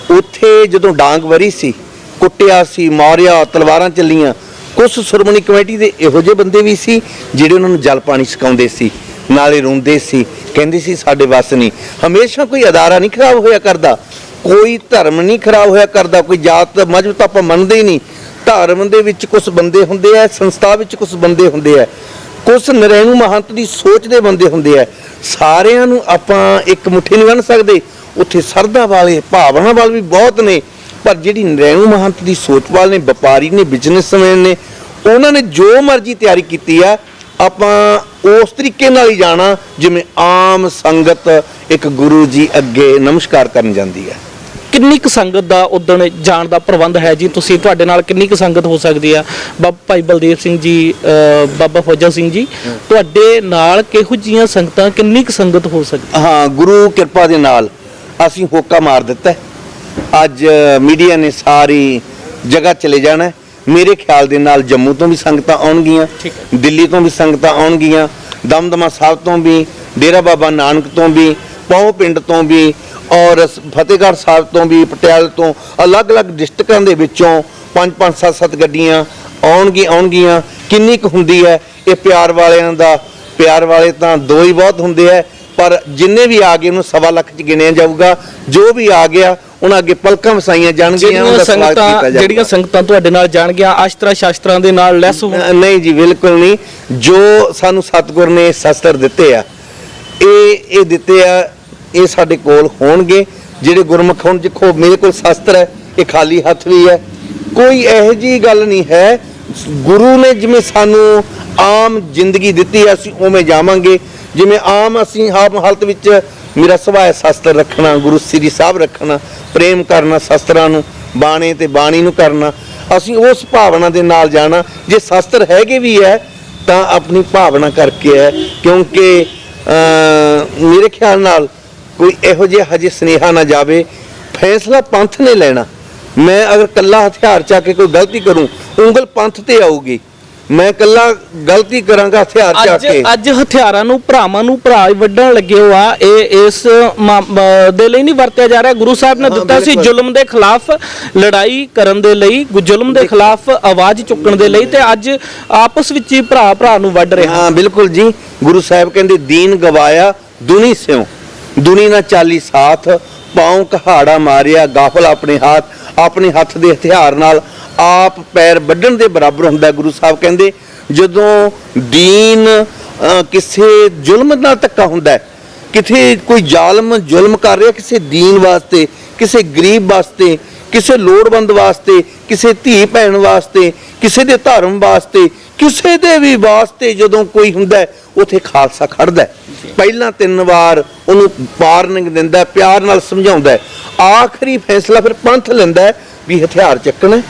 ਉੱਥੇ ਜਦੋਂ ਡਾਂਗ ਵਰੀ ਸੀ, ਕੁੱਟਿਆ ਸੀ, ਮਾਰਿਆ, ਤਲਵਾਰਾਂ ਚੱਲੀਆਂ, ਕੁਝ ਸ਼੍ਰੋਮਣੀ ਕਮੇਟੀ ਦੇ ਇਹੋ ਜਿਹੇ ਬੰਦੇ ਵੀ ਸੀ ਜਿਹੜੇ ਉਹਨਾਂ ਨੂੰ ਜਲ ਪਾਣੀ ਛਕਾਉਂਦੇ ਸੀ, ਨਾਲੇ ਰੋਂਦੇ ਸੀ, ਕਹਿੰਦੇ ਸੀ ਸਾਡੇ ਵੱਸ ਨਹੀਂ। ਹਮੇਸ਼ਾ ਕੋਈ ਅਦਾਰਾ ਨਹੀਂ ਖਰਾਬ ਹੋਇਆ ਕਰਦਾ, ਕੋਈ ਧਰਮ ਨਹੀਂ ਖਰਾਬ ਹੋਇਆ ਕਰਦਾ, ਕੋਈ ਜਾਤ ਮਜ਼ਹਬ ਤਾਂ ਆਪਾਂ ਮੰਨਦੇ ਹੀ ਨਹੀਂ। ਧਰਮ ਦੇ ਵਿੱਚ ਕੁਝ ਬੰਦੇ ਹੁੰਦੇ ਆ, ਸੰਸਥਾ ਵਿੱਚ ਕੁਝ ਬੰਦੇ ਹੁੰਦੇ ਆ, ਕੁਝ ਨਰੈਣੂ ਮਹੰਤ ਦੀ ਸੋਚ ਦੇ ਬੰਦੇ ਹੁੰਦੇ ਆ। ਸਾਰਿਆਂ ਨੂੰ ਆਪਾਂ ਇੱਕ ਮੁੱਠੀ ਨਹੀਂ ਬੰਨ੍ਹ ਸਕਦੇ। ਉੱਥੇ ਸਰਦਾ ਵਾਲੇ, ਭਾਵਨਾ ਵਾਲੇ ਵੀ ਬਹੁਤ ਨੇ, ਪਰ ਜਿਹੜੀ ਨਰੈਣੂ ਮਹੰਤ ਦੀ ਸੋਚ ਵਾਲੇ ਨੇ, ਵਪਾਰੀ ਨੇ, ਬਿਜ਼ਨਸਮੈਨ ਨੇ, ਉਹਨਾਂ ਨੇ ਜੋ ਮਰਜ਼ੀ ਤਿਆਰੀ ਕੀਤੀ ਆ, ਆਪਾਂ ਉਸ ਤਰੀਕੇ ਨਾਲ ਹੀ ਜਾਣਾ ਜਿਵੇਂ ਆਮ ਸੰਗਤ ਇੱਕ ਗੁਰੂ ਜੀ ਅੱਗੇ ਨਮਸਕਾਰ ਕਰਨ ਜਾਂਦੀ ਹੈ। ਕਿੰਨੀ ਕੁ ਸੰਗਤ ਦਾ ਉਦਣ ਜਾਣ ਦਾ ਪ੍ਰਬੰਧ ਹੈ ਜੀ? ਤੁਸੀਂ ਤੁਹਾਡੇ ਨਾਲ ਕਿੰਨੀ ਕੁ ਸੰਗਤ ਹੋ ਸਕਦੀ ਆ? ਭਾਈ ਬਲਦੇਵ ਸਿੰਘ ਜੀ, ਬਾਬਾ ਫੌਜਾ ਸਿੰਘ ਜੀ, ਤੁਹਾਡੇ ਨਾਲ ਕਿਹੋ ਜਿਹੀਆਂ ਸੰਗਤਾਂ, ਕਿੰਨੀ ਕੁ ਸੰਗਤ ਹੋ ਸਕਦੀ? ਹਾਂ, ਗੁਰੂ ਕਿਰਪਾ ਦੇ ਨਾਲ ਅਸੀਂ ਹੋਕਾ ਮਾਰ ਦਿੱਤਾ। ਅੱਜ ਮੀਡੀਆ ਨੇ ਸਾਰੀ ਜਗ੍ਹਾ ਚਲੇ ਜਾਣਾ। ਮੇਰੇ ਖਿਆਲ ਦੇ ਨਾਲ ਜੰਮੂ ਤੋਂ ਵੀ ਸੰਗਤਾਂ ਆਉਣਗੀਆਂ, ਦਿੱਲੀ ਤੋਂ ਵੀ ਸੰਗਤਾਂ ਆਉਣਗੀਆਂ, ਦਮਦਮਾ ਸਾਹਿਬ ਤੋਂ ਵੀ, ਡੇਰਾ ਬਾਬਾ ਨਾਨਕ ਤੋਂ ਵੀ, ਪੌ ਪਿੰਡ ਤੋਂ ਵੀ, ਔਰ ਫਤਿਹਗੜ੍ਹ ਸਾਹਿਬ ਤੋਂ ਵੀ, ਪਟਿਆਲੇ ਤੋਂ, ਅਲੱਗ-ਅਲੱਗ ਡਿਸਟ੍ਰਿਕਾਂ ਦੇ ਵਿੱਚੋਂ 5-5 7-7 ਗੱਡੀਆਂ ਆਉਣਗੀਆਂ। ਕਿੰਨੀ ਕੁ ਹੁੰਦੀ ਹੈ ਇਹ ਪਿਆਰ ਵਾਲਿਆਂ ਦਾ? ਪਿਆਰ ਵਾਲੇ ਤਾਂ ਦੋ ਹੀ ਬਹੁਤ ਹੁੰਦੇ ਆ, ਪਰ ਜਿੰਨੇ ਵੀ ਆ ਗਏ ਉਹਨੂੰ 1.25 ਲੱਖ ਚ ਗਿਣਿਆ ਜਾਊਗਾ। ਜੋ ਵੀ ਆ ਗਿਆ ਉਹਨਾਂ ਅੱਗੇ ਪਲਕਾਂ ਵਸਾਈਆਂ ਜਾਣਗੀਆਂ। ਜਿਹੜੀਆਂ ਸੰਗਤਾਂ ਤੁਹਾਡੇ ਨਾਲ ਜਾਣਗੀਆਂ ਅਸ਼ਤਰਾਂ ਸ਼ਾਸਤਰਾਂ ਦੇ ਨਾਲ ਲੈਸ ਹੋਣ? ਨਹੀਂ ਜੀ, ਬਿਲਕੁਲ ਨਹੀਂ। ਜੋ ਸਾਨੂੰ ਸਤਿਗੁਰ ਨੇ ਸ਼ਸਤਰ ਦਿੱਤੇ ਆ, ਇਹ ਦਿੱਤੇ ਆ, ਇਹ ਸਾਡੇ ਕੋਲ ਹੋਣਗੇ। ਜਿਹੜੇ ਗੁਰਮੁਖ ਹੁਣ ਦੇਖੋ ਮੇਰੇ ਕੋਲ ਸ਼ਸਤਰ ਹੈ, ਇਹ ਖਾਲੀ ਹੱਥ ਵੀ ਹੈ। ਕੋਈ ਇਹੋ ਜਿਹੀ ਗੱਲ ਨਹੀਂ ਹੈ। ਗੁਰੂ ਨੇ ਜਿਵੇਂ ਸਾਨੂੰ ਆਮ ਜ਼ਿੰਦਗੀ ਦਿੱਤੀ, ਅਸੀਂ ਉਵੇਂ ਜਾਵਾਂਗੇ। ਜਿਵੇਂ ਆਮ ਅਸੀਂ ਆਮ ਹਾਲਤ ਵਿੱਚ ਮੇਰਾ ਸੁਭਾਅ ਹੈ ਸ਼ਸਤਰ ਰੱਖਣਾ, ਗੁਰੂ ਸ੍ਰੀ ਸਾਹਿਬ ਰੱਖਣਾ, ਪ੍ਰੇਮ ਕਰਨਾ ਸ਼ਸਤਰਾਂ ਨੂੰ, ਬਾਣੇ ਤੇ ਬਾਣੀ ਨੂੰ ਕਰਨਾ। ਅਸੀਂ ਉਸ ਭਾਵਨਾ ਦੇ ਨਾਲ ਜਾਣਾ। ਜੇ ਸ਼ਸਤਰ ਹੈਗੇ ਵੀ ਹੈ ਤਾਂ ਆਪਣੀ ਭਾਵਨਾ ਕਰਕੇ ਹੈ, ਕਿਉਂਕਿ ਮੇਰੇ ਖਿਆਲ ਨਾਲ ਕੋਈ ਇਹੋ ਜਿਹਾ ਹਜੇ ਸੁਨੇਹਾ ਨਾ ਜਾਵੇ। ਫੈਸਲਾ ਪੰਥ ਨੇ ਲੈਣਾ। ਮੈਂ ਅਗਰ ਕੱਲਾ ਹਥਿਆਰ ਚੱਕ ਕੇ ਕੋਈ ਗਲਤੀ ਕਰੂੰ, ਉਂਗਲ ਪੰਥ ਤੇ ਆਊਗੀ। ਮੈਂ ਕੱਲਾ ਗਲਤੀ ਕਰਾਂਗਾ ਹਥਿਆਰ ਚੱਕ ਕੇ। ਅੱਜ ਹਥਿਆਰਾਂ ਨੂੰ ਭਰਾਵਾਂ ਨੂੰ ਭਰਾ ਵੱਢਣ ਲੱਗੇ ਹੋ ਆ, ਇਹ ਇਸ ਦੇ ਲਈ ਨਹੀਂ ਵਰਤਿਆ ਜਾ ਰਿਹਾ। ਗੁਰੂ ਸਾਹਿਬ ਨੇ ਦਿੱਤਾ ਸੀ ਜ਼ੁਲਮ ਦੇ ਖਿਲਾਫ ਲੜਾਈ ਕਰਨ ਦੇ ਲਈ, ਜ਼ੁਲਮ ਦੇ ਖਿਲਾਫ ਆਵਾਜ਼ ਚੁੱਕਣ ਦੇ ਲਈ, ਤੇ ਅੱਜ ਆਪਸ ਵਿੱਚ ਹੀ ਭਰਾ ਨੂੰ ਵੱਢ ਰਹੇ। ਹਾਂ ਬਿਲਕੁਲ ਜੀ, ਗੁਰੂ ਸਾਹਿਬ ਕਹਿੰਦੇ ਦੀਨ ਗਵਾਇਆ ਦੁਨੀ ਸਿਉ, ਦੁਨੀ ਨਾ ਚਾਲੀ ਸਾਥ, ਪਾਉ ਕਹਾੜਾ ਮਾਰਿਆ ਗਾਫਲ ਆਪਣੇ ਹੱਥ ਦੇ ਹਥਿਆਰ ਨਾਲ ਆਪ ਪੈਰ ਵੱਢਣ ਦੇ ਬਰਾਬਰ ਹੁੰਦਾ। ਗੁਰੂ ਸਾਹਿਬ ਕਹਿੰਦੇ ਜਦੋਂ ਦੀਨ ਕਿਸੇ ਜ਼ੁਲਮ ਨਾਲ ਧੱਕਾ ਹੁੰਦਾ, ਕਿਤੇ ਕੋਈ ਜ਼ਾਲਮ ਜ਼ੁਲਮ ਕਰ ਰਿਹਾ ਕਿਸੇ ਦੀਨ ਵਾਸਤੇ, ਕਿਸੇ ਗਰੀਬ ਵਾਸਤੇ, ਕਿਸੇ ਲੋੜਵੰਦ ਵਾਸਤੇ, ਕਿਸੇ ਧੀ ਭੈਣ ਵਾਸਤੇ, ਕਿਸੇ ਦੇ ਧਰਮ ਵਾਸਤੇ, ਕਿਸੇ ਦੇ ਵੀ ਵਾਸਤੇ ਜਦੋਂ ਕੋਈ ਹੁੰਦਾ, ਉੱਥੇ ਖਾਲਸਾ ਖੜਦਾ। ਪਹਿਲਾਂ 3 ਵਾਰ ਉਹਨੂੰ ਵਾਰਨਿੰਗ ਦਿੰਦਾ, ਪਿਆਰ ਨਾਲ ਸਮਝਾਉਂਦਾ, ਆਖਰੀ ਫੈਸਲਾ ਫਿਰ ਪੰਥ ਲੈਂਦਾ ਵੀ ਹਥਿਆਰ ਚੱਕਣਾ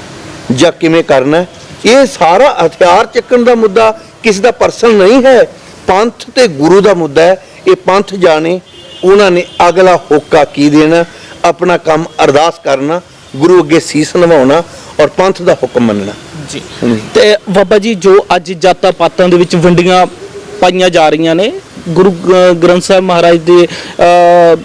ਜਾਂ ਕਿਵੇਂ ਕਰਨਾ। ਇਹ ਸਾਰਾ ਹਥਿਆਰ ਚੱਕਣ ਦਾ ਮੁੱਦਾ ਕਿਸੇ ਦਾ ਪਰਸਨਲ ਨਹੀਂ ਹੈ, ਪੰਥ ਤੇ ਗੁਰੂ ਦਾ ਮੁੱਦਾ ਹੈ। ਇਹ ਪੰਥ ਜਾਣੇ ਉਹਨਾਂ ਨੇ ਅਗਲਾ ਹੋਕਾ ਕੀ ਦੇਣਾ, ਆਪਣਾ ਕੰਮ ਅਰਦਾਸ ਕਰਨਾ, ਗੁਰੂ ਅੱਗੇ ਸੀਸ ਨਿਵਾਉਣਾ ਔਰ ਪੰਥ ਦਾ ਹੁਕਮ ਮੰਨਣਾ ਜੀ। ਤੇ ਬਾਬਾ ਜੀ, ਜੋ ਅੱਜ ਜਾਤਾਂ ਪਾਤਾਂ ਦੇ ਵਿੱਚ ਵੰਡੀਆਂ ਪਾਈਆਂ ਜਾ ਰਹੀਆਂ ਨੇ, ਗੁਰੂ ਗ੍ਰੰਥ ਸਾਹਿਬ ਮਹਾਰਾਜ ਦੇ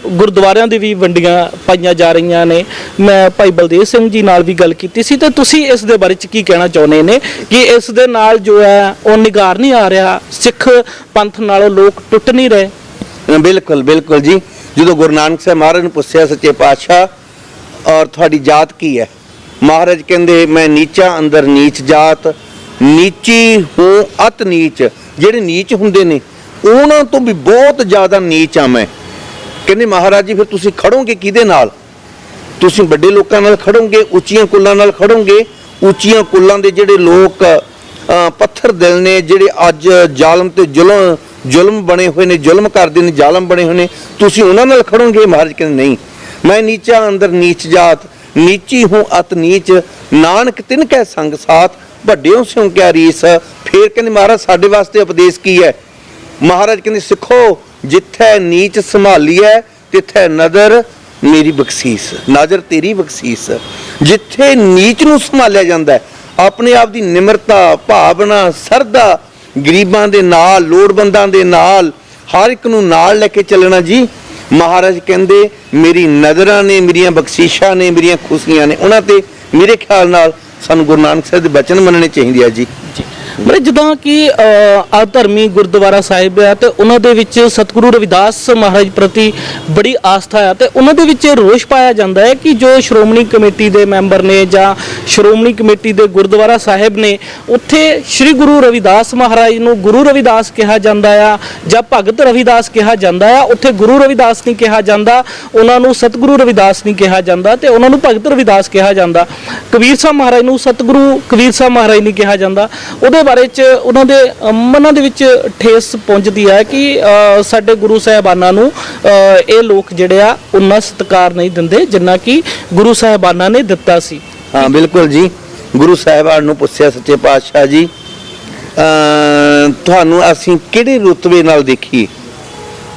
ਗੁਰਦੁਆਰਿਆਂ ਦੇ ਵੀ ਵੰਡੀਆਂ ਪਾਈਆਂ ਜਾ ਰਹੀਆਂ ਨੇ। ਮੈਂ ਭਾਈ ਬਲਦੇਵ ਸਿੰਘ ਜੀ ਨਾਲ ਵੀ ਗੱਲ ਕੀਤੀ ਸੀ, ਤੇ ਤੁਸੀਂ ਇਸ ਦੇ ਬਾਰੇ ਚ ਕੀ ਕਹਿਣਾ ਚਾਹੁੰਦੇ ਨੇ ਕਿ ਇਸ ਦੇ ਨਾਲ ਜੋ ਹੈ ਉਹ ਨਿਗਾਰ ਨਹੀਂ ਆ ਰਿਹਾ, ਸਿੱਖ ਪੰਥ ਨਾਲੋਂ ਲੋਕ ਟੁੱਟ ਨਹੀਂ ਰਹੇ? ਬਿਲਕੁਲ ਬਿਲਕੁਲ ਜੀ। ਜਦੋਂ ਗੁਰੂ ਨਾਨਕ ਸਾਹਿਬ ਮਹਾਰਾਜ ਨੂੰ ਪੁੱਛਿਆ ਸੱਚੇ ਪਾਤਸ਼ਾਹ ਔਰ ਤੁਹਾਡੀ ਜਾਤ ਕੀ ਹੈ, ਮਹਾਰਾਜ ਕਹਿੰਦੇ ਮੈਂ ਨੀਚਾ ਅੰਦਰ ਨੀਚ ਜਾਤ, ਨੀਚੀ ਹੂੰ ਅਤ ਨੀਚ। ਜਿਹੜੇ ਨੀਚ ਹੁੰਦੇ ਨੇ ਉਹਨਾਂ ਤੋਂ ਵੀ ਬਹੁਤ ਜ਼ਿਆਦਾ ਨੀਚ ਆ ਮੈਂ। ਕਹਿੰਦੇ ਮਹਾਰਾਜ ਜੀ ਫਿਰ ਤੁਸੀਂ ਖੜੋਗੇ ਕਿਹਦੇ ਨਾਲ? ਤੁਸੀਂ ਵੱਡੇ ਲੋਕਾਂ ਨਾਲ ਖੜੋਗੇ, ਉੱਚੀਆਂ ਕੁੱਲਾਂ ਨਾਲ ਖੜੋਗੇ। ਉੱਚੀਆਂ ਕੁੱਲਾਂ ਦੇ ਜਿਹੜੇ ਲੋਕ ਪੱਥਰ ਦਿਲ ਨੇ, ਜਿਹੜੇ ਅੱਜ ਜ਼ਾਲਮ ਤੇ ਜ਼ੁਲਮ ਬਣੇ ਹੋਏ ਨੇ, ਜ਼ੁਲਮ ਕਰਦੇ ਨੇ, ਜ਼ਾਲਮ ਬਣੇ ਹੋਏ ਨੇ, ਤੁਸੀਂ ਉਹਨਾਂ ਨਾਲ ਖੜੋਗੇ? ਮਹਾਰਾਜ ਕਹਿੰਦੇ ਨਹੀਂ, ਮੈਂ ਨੀਚਾ ਅੰਦਰ ਨੀਚ ਜਾਤ, ਨੀਚੀ ਹੂੰ ਅਤ ਨੀਚ, ਨਾਨਕ ਤਿਨ ਕੈ ਸੰਗ ਸਾਥ, ਵੱਡਿਓ ਸਿਉ ਕਿਆ ਰੀਸ। ਫੇਰ ਕਹਿੰਦੇ ਮਹਾਰਾਜ ਸਾਡੇ ਵਾਸਤੇ ਉਪਦੇਸ਼ ਕੀ ਹੈ? ਮਹਾਰਾਜ ਕਹਿੰਦੇ ਸਿੱਖੋ, ਜਿੱਥੇ ਨੀਚ ਸੰਭਾਲੀਐ ਤਿੱਥੇ ਨਦਰ ਮੇਰੀ ਬਖਸ਼ੀਸ, ਨਜ਼ਰ ਤੇਰੀ ਬਖਸ਼ੀਸ। ਜਿੱਥੇ ਨੀਚ ਨੂੰ ਸੰਭਾਲਿਆ ਜਾਂਦਾ ਹੈ, ਆਪਣੇ ਆਪ ਦੀ ਨਿਮਰਤਾ, ਭਾਵਨਾ, ਸਰਦਾ, ਗਰੀਬਾਂ ਦੇ ਨਾਲ, ਲੋੜਵੰਦਾਂ ਦੇ ਨਾਲ, ਹਰ ਇੱਕ ਨੂੰ ਨਾਲ ਲੈ ਕੇ ਚੱਲਣਾ ਜੀ। ਮਹਾਰਾਜ ਕਹਿੰਦੇ ਮੇਰੀ ਨਜ਼ਰਾਂ ਨੇ, ਮੇਰੀਆਂ ਬਖਸ਼ੀਸ਼ਾਂ ਨੇ, ਮੇਰੀਆਂ ਖੁਸ਼ੀਆਂ ਨੇ। ਉਹਨਾਂ ਤੇ ਮੇਰੇ ਖਿਆਲ ਨਾਲ ਸਾਨੂੰ ਗੁਰੂ ਨਾਨਕ ਸਾਹਿਬ ਦੇ ਬਚਨ ਮੰਨਣੇ ਚਾਹੀਦੇ ਆ ਜੀ। ਮਤਲਬ ਜਿੱਦਾਂ ਕਿ ਆਧਰਮੀ ਗੁਰਦੁਆਰਾ ਸਾਹਿਬ ਆ ਤੇ ਉਹਨਾਂ ਦੇ ਵਿੱਚ ਸਤਿਗੁਰੂ ਰਵਿਦਾਸ ਮਹਾਰਾਜ ਪ੍ਰਤੀ ਬੜੀ ਆਸਥਾ ਆ ਤੇ ਉਹਨਾਂ ਦੇ ਵਿੱਚ ਰੋਸ਼ ਪਾਇਆ ਜਾਂਦਾ ਹੈ ਕਿ ਜੋ ਸ਼੍ਰੋਮਣੀ ਕਮੇਟੀ ਦੇ ਮੈਂਬਰ ਨੇ ਜਾਂ ਸ਼੍ਰੋਮਣੀ ਕਮੇਟੀ ਦੇ ਗੁਰਦੁਆਰਾ ਸਾਹਿਬ ਨੇ, ਉੱਥੇ ਸ੍ਰੀ ਗੁਰੂ ਰਵਿਦਾਸ ਮਹਾਰਾਜ ਨੂੰ ਗੁਰੂ ਰਵਿਦਾਸ ਕਿਹਾ ਜਾਂਦਾ ਆ ਜਾਂ ਭਗਤ ਰਵਿਦਾਸ ਕਿਹਾ ਜਾਂਦਾ ਆ। ਉੱਥੇ ਗੁਰੂ ਰਵਿਦਾਸ ਨਹੀਂ ਕਿਹਾ ਜਾਂਦਾ, ਉਹਨਾਂ ਨੂੰ ਸਤਿਗੁਰੂ ਰਵਿਦਾਸ ਨਹੀਂ ਕਿਹਾ ਜਾਂਦਾ ਤੇ ਉਹਨਾਂ ਨੂੰ ਭਗਤ ਰਵਿਦਾਸ ਕਿਹਾ ਜਾਂਦਾ। ਕਬੀਰ ਸਾਹਿਬ ਮਹਾਰਾਜ ਨੂੰ ਸਤਿਗੁਰੂ ਕਬੀਰ ਸਾਹਿਬ ਮਹਾਰਾਜ ਨਹੀਂ ਕਿਹਾ ਜਾਂਦਾ। ਉਹਦੇ ਬਾਰੇ ਚ ਉਹਨਾਂ ਦੇ ਮਨਾਂ ਦੇ ਵਿੱਚ ਠੇਸ ਪਹੁੰਚਦੀ ਹੈ ਕਿ ਸਾਡੇ ਗੁਰੂ ਸਾਹਿਬਾਨਾਂ ਨੂੰ ਇਹ ਲੋਕ ਜਿਹੜੇ ਆ ਉਹਨਾਂ ਸਤਿਕਾਰ ਨਹੀਂ ਦਿੰਦੇ ਜਿੰਨਾ ਕਿ ਗੁਰੂ ਸਾਹਿਬਾਨਾਂ ਨੇ ਦਿੱਤਾ ਸੀ। ਹਾਂ ਬਿਲਕੁਲ ਜੀ। ਗੁਰੂ ਸਾਹਿਬਾਨ ਨੂੰ ਪੁੱਛਿਆ ਸੱਚੇ ਪਾਤਸ਼ਾਹ ਜੀ, ਤੁਹਾਨੂੰ ਅਸੀਂ ਕਿਹੜੇ ਰੁਤਬੇ ਨਾਲ ਦੇਖੀਏ?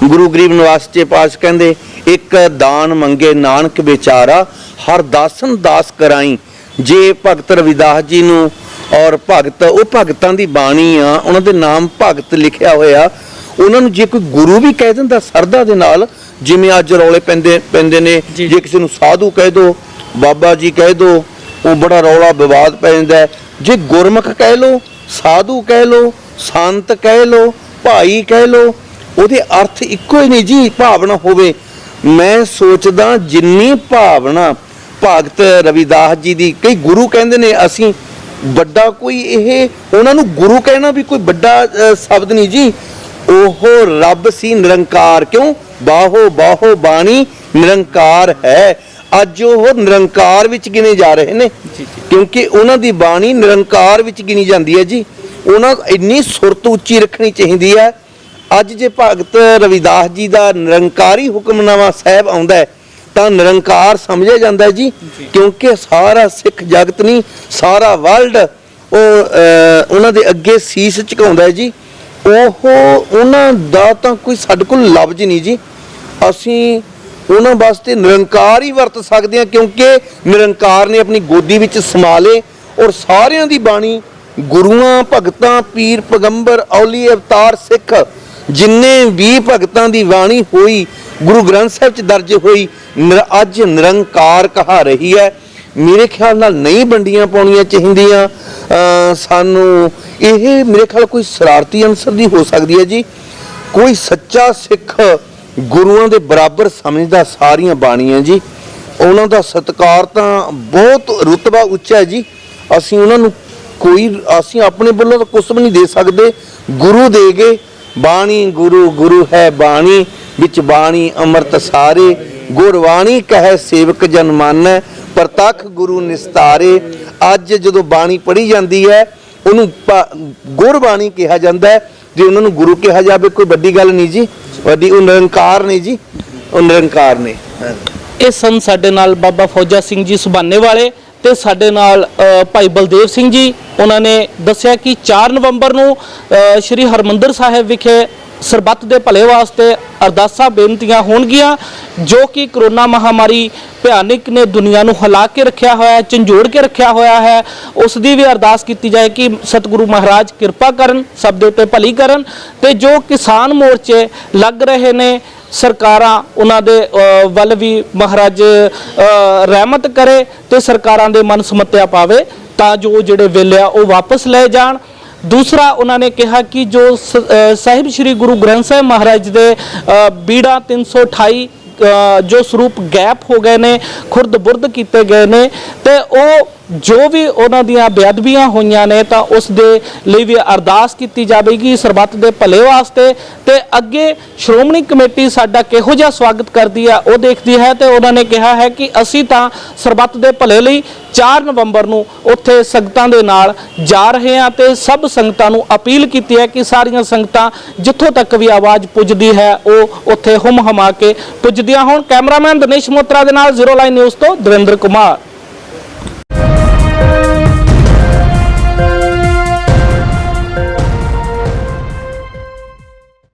ਗੁਰੂ ਗਰੀਬ ਨਿਵਾਸ ਸੱਚੇ ਪਾਤਸ਼ਾਹ ਕਹਿੰਦੇ ਇੱਕ ਦਾਨ ਮੰਗੇ ਨਾਨਕ ਵਿਚਾਰਾ, ਹਰ ਦਾਸਨ ਦਾਸ ਕਰਾਈ। ਜੇ ਭਗਤ ਰਵਿਦਾਸ ਜੀ ਨੂੰ ਔਰ ਭਗਤ, ਉਹ ਭਗਤਾਂ ਦੀ ਬਾਣੀ ਆ, ਉਹਨਾਂ ਦੇ ਨਾਮ ਭਗਤ ਲਿਖਿਆ ਹੋਇਆ, ਉਹਨਾਂ ਨੂੰ ਜੇ ਕੋਈ ਗੁਰੂ ਵੀ ਕਹਿ ਦਿੰਦਾ ਸਰਦਾ ਦੇ ਨਾਲ, ਜਿਵੇਂ ਅੱਜ ਰੌਲੇ ਪੈਂਦੇ ਨੇ, ਜੇ ਕਿਸੇ ਨੂੰ ਸਾਧੂ ਕਹਿ ਦੋ, ਬਾਬਾ ਜੀ ਕਹਿ ਦੋ, ਉਹ ਬੜਾ ਰੌਲਾ ਵਿਵਾਦ ਪੈ ਜਾਂਦਾ। ਜੇ ਗੁਰਮੁਖ ਕਹਿ ਲੋ, ਸਾਧੂ ਕਹਿ ਲੋ, ਸੰਤ ਕਹਿ ਲੋ, ਭਾਈ ਕਹਿ ਲੋ, ਉਹਦੇ ਅਰਥ ਇੱਕੋ ਹੀ ਨਹੀਂ ਜੀ। ਭਾਵਨਾ ਹੋਵੇ, ਮੈਂ ਸੋਚਦਾ ਜਿੰਨੀ ਭਾਵਨਾ ਭਗਤ ਰਵਿਦਾਸ ਜੀ ਦੀ, ਕਈ ਗੁਰੂ ਕਹਿੰਦੇ ਨੇ, ਅਸੀਂ ਵੱਡਾ ਕੋਈ ਇਹ ਉਹਨਾਂ ਨੂੰ ਗੁਰੂ ਕਹਿਣਾ ਵੀ ਕੋਈ ਵੱਡਾ ਸ਼ਬਦ ਨਹੀਂ ਜੀ। ਉਹ ਰੱਬ ਸੀ ਨਿਰੰਕਾਰ। ਕਿਉਂ? ਬਾਹੋ ਬਾਹੋ ਬਾਣੀ ਨਿਰੰਕਾਰ ਹੈ। ਅੱਜ ਉਹ ਨਿਰੰਕਾਰ ਵਿੱਚ ਗਿਣੇ ਜਾ ਰਹੇ ਨੇ ਕਿਉਂਕਿ ਉਹਨਾਂ ਦੀ ਬਾਣੀ ਨਿਰੰਕਾਰ ਵਿੱਚ ਗਿਣੀ ਜਾਂਦੀ ਹੈ ਜੀ। ਉਹਨਾਂ ਇੰਨੀ ਸੁਰਤ ਉੱਚੀ ਰੱਖਣੀ ਚਾਹੀਦੀ ਹੈ। ਅੱਜ ਜੇ ਭਗਤ ਰਵਿਦਾਸ ਜੀ ਦਾ ਨਿਰੰਕਾਰੀ ਹੁਕਮਨਾਮਾ ਸਾਹਿਬ ਆਉਂਦਾ ਹੈ ਤਾਂ ਨਿਰੰਕਾਰ ਸਮਝਿਆ ਜਾਂਦਾ ਹੈ ਜੀ, ਕਿਉਂਕਿ ਸਾਰਾ ਸਿੱਖ ਜਗਤ ਨਹੀਂ, ਸਾਰਾ ਵਰਲਡ ਉਹ ਉਹਨਾਂ ਦੇ ਅੱਗੇ ਸੀਸ ਝੁਕਾਉਂਦਾ ਹੈ ਜੀ। ਉਹਨਾਂ ਦਾ ਤਾਂ ਕੋਈ ਸਾਡੇ ਕੋਲ ਲਫ਼ਜ਼ ਨਹੀਂ ਜੀ। ਅਸੀਂ ਉਹਨਾਂ ਵਾਸਤੇ ਨਿਰੰਕਾਰ ਹੀ ਵਰਤ ਸਕਦੇ ਹਾਂ ਕਿਉਂਕਿ ਨਿਰੰਕਾਰ ਨੇ ਆਪਣੀ ਗੋਦੀ ਵਿੱਚ ਸਮਾ ਲਏ ਔਰ ਸਾਰਿਆਂ ਦੀ ਬਾਣੀ, ਗੁਰੂਆਂ, ਭਗਤਾਂ, ਪੀਰ, ਪੈਗੰਬਰ, ਔਲੀ, ਅਵਤਾਰ, ਸਿੱਖ, ਜਿੰਨੇ ਵੀ ਭਗਤਾਂ ਦੀ ਬਾਣੀ ਹੋਈ ਗੁਰੂ ਗ੍ਰੰਥ ਸਾਹਿਬ 'ਚ ਦਰਜ ਹੋਈ, ਅੱਜ ਨਿਰੰਕਾਰ ਕਹਾ ਰਹੀ ਹੈ। ਮੇਰੇ ਖਿਆਲ ਨਾਲ ਨਹੀਂ ਵੰਡੀਆਂ ਪਾਉਣੀਆਂ ਚਾਹੀਦੀਆਂ ਸਾਨੂੰ। ਇਹ ਮੇਰੇ ਖਿਆਲ ਕੋਈ ਸ਼ਰਾਰਤੀ ਅਨਸਰ ਦੀ ਹੋ ਸਕਦੀ ਹੈ ਜੀ। ਕੋਈ ਸੱਚਾ ਸਿੱਖ ਗੁਰੂਆਂ ਦੇ ਬਰਾਬਰ ਸਮਝਦਾ ਸਾਰੀਆਂ ਬਾਣੀਆਂ ਜੀ। ਉਹਨਾਂ ਦਾ ਸਤਿਕਾਰ ਤਾਂ ਬਹੁਤ ਰੁਤਬਾ ਉੱਚਾ ਹੈ ਜੀ। ਅਸੀਂ ਉਹਨਾਂ ਨੂੰ ਅਸੀਂ ਆਪਣੇ ਵੱਲੋਂ ਤਾਂ ਕੁਛ ਵੀ ਨਹੀਂ ਦੇ ਸਕਦੇ। ਗੁਰੂ ਦੇ ਗਏ ਬਾਣੀ, ਗੁਰੂ ਗੁਰੂ ਹੈ ਬਾਣੀ, ਵਿੱਚ ਬਾਣੀ ਅੰਮ੍ਰਿਤ ਸਾਰੇ, ਗੁਰਬਾਣੀ ਕਹੈ ਸੇਵਕ ਜਨ ਮਾਨੈ, ਪ੍ਰਤੱਖ ਗੁਰੂ ਨਿਸਤਾਰੇ। ਅੱਜ ਜਦੋਂ ਬਾਣੀ ਪੜ੍ਹੀ ਜਾਂਦੀ ਹੈ ਉਹਨੂੰ ਗੁਰਬਾਣੀ ਕਿਹਾ ਜਾਂਦਾ ਹੈ। ਜੇ ਉਹਨਾਂ ਨੂੰ ਗੁਰੂ ਕਿਹਾ ਜਾਵੇ ਕੋਈ ਵੱਡੀ ਗੱਲ ਨਹੀਂ ਜੀ, ਵੱਡੀ ਉਹ ਨਿਰੰਕਾਰ ਨੇ ਜੀ, ਉਹ ਨਿਰੰਕਾਰ ਨੇ। ਇਹ ਸਨ ਸਾਡੇ ਨਾਲ ਬਾਬਾ ਫੌਜਾ ਸਿੰਘ ਜੀ ਸੁਭਾਨੇ ਵਾਲੇ ਤੇ ਸਾਡੇ ਨਾਲ ਭਾਈ ਬਲਦੇਵ ਸਿੰਘ ਜੀ। ਉਹਨਾਂ ਨੇ ਦੱਸਿਆ ਕਿ 4 ਨਵੰਬਰ ਨੂੰ ਸ਼੍ਰੀ ਹਰਮੰਦਰ ਸਾਹਿਬ ਵਿਖੇ ਸਰਬੱਤ ਦੇ ਭਲੇ ਵਾਸਤੇ ਅਰਦਾਸਾਂ ਬੇਨਤੀਆਂ ਹੋਣਗੀਆਂ, ਜੋ ਕਿ ਕਰੋਨਾ ਮਹਾਮਾਰੀ ਭਿਆਨਕ ਨੇ ਦੁਨੀਆ ਨੂੰ ਹਿਲਾ ਕੇ ਰੱਖਿਆ ਹੋਇਆ ਹੈ, ਝੰਜੋੜ ਕੇ ਰੱਖਿਆ ਹੋਇਆ ਹੈ। ਉਸ ਦੀ ਵੀ ਅਰਦਾਸ ਕੀਤੀ ਜਾਏ ਕਿ ਸਤਿਗੁਰੂ ਮਹਾਰਾਜ ਕਿਰਪਾ ਕਰਨ, ਸਭ ਦੇ ਉੱਤੇ ਭਲੀ ਕਰਨ। ਤੇ ਜੋ ਕਿਸਾਨ ਮੋਰਚੇ ਲੱਗ ਰਹੇ ਨੇ, ਸਰਕਾਰਾਂ ਉਹਨਾਂ ਦੇ ਵੱਲ ਵੀ ਮਹਾਰਾਜ ਰਹਿਮਤ ਕਰੇ ਤੇ ਸਰਕਾਰਾਂ ਦੇ ਮਨ ਸਮੱਤਿਆ ਪਾਵੇ ਤਾਂ ਜੋ ਜਿਹੜੇ ਵੇਲੇ ਆ ਉਹ ਵਾਪਸ ਲਏ ਜਾਣ। ਦੂਸਰਾ ਉਹਨਾਂ ਨੇ ਕਿਹਾ ਕਿ ਜੋ ਸਾਹਿਬ ਸ੍ਰੀ ਗੁਰੂ ਗ੍ਰੰਥ ਸਾਹਿਬ ਮਹਾਰਾਜ ਦੇ ਬੀੜਾ 328 ਜੋ ਸਰੂਪ ਗੈਪ ਹੋ ਗਏ ਨੇ, ਖੁਰਦ ਬੁਰਦ ਕੀਤੇ ਗਏ ਨੇ, ਤੇ ਉਹ ਜੋ ਵੀ ਉਹਨਾਂ ਦੀਆਂ ਬੇਅਦਬੀਆਂ ਹੋਈਆਂ ਨੇ ਤਾਂ ਉਸ ਦੇ ਲਈ ਵੀ ਅਰਦਾਸ ਕੀਤੀ ਜਾਵੇਗੀ ਸਰਬੱਤ ਦੇ ਭਲੇ ਵਾਸਤੇ। ਤੇ ਅੱਗੇ ਸ਼੍ਰੋਮਣੀ ਕਮੇਟੀ ਸਾਡਾ ਕਿਹੋ ਜਿਹਾ ਸਵਾਗਤ ਕਰਦੀ ਆ ਉਹ ਦੇਖਦੀ ਹੈ ਤੇ ਉਹਨਾਂ ਨੇ ਕਿਹਾ ਹੈ ਕਿ ਅਸੀਂ ਤਾਂ ਸਰਬੱਤ ਦੇ ਭਲੇ ਲਈ 4 ਨਵੰਬਰ ਨੂੰ ਉੱਥੇ ਸੰਗਤਾਂ ਦੇ ਨਾਲ ਜਾ ਰਹੇ ਹਾਂ ਤੇ ਸਭ ਸੰਗਤਾਂ ਨੂੰ ਅਪੀਲ ਕੀਤੀ ਹੈ ਕਿ ਸਾਰੀਆਂ ਸੰਗਤਾਂ ਜਿੱਥੋਂ ਤੱਕ ਵੀ ਆਵਾਜ਼ ਪੁੱਜਦੀ ਹੈ ਉਹ ਉੱਥੇ ਹੁਮ ਹਮਾ ਕੇ ਪੁੱਜਦੀਆਂ ਹੋਣ। ਕੈਮਰਾਮੈਨ ਦਿਨੇਸ਼ ਮੋਤਰਾ ਦੇ ਨਾਲ ਜ਼ੀਰੋ ਲਾਈਨ ਨਿਊਜ਼ ਤੋਂ ਦਵਿੰਦਰ ਕੁਮਾਰ।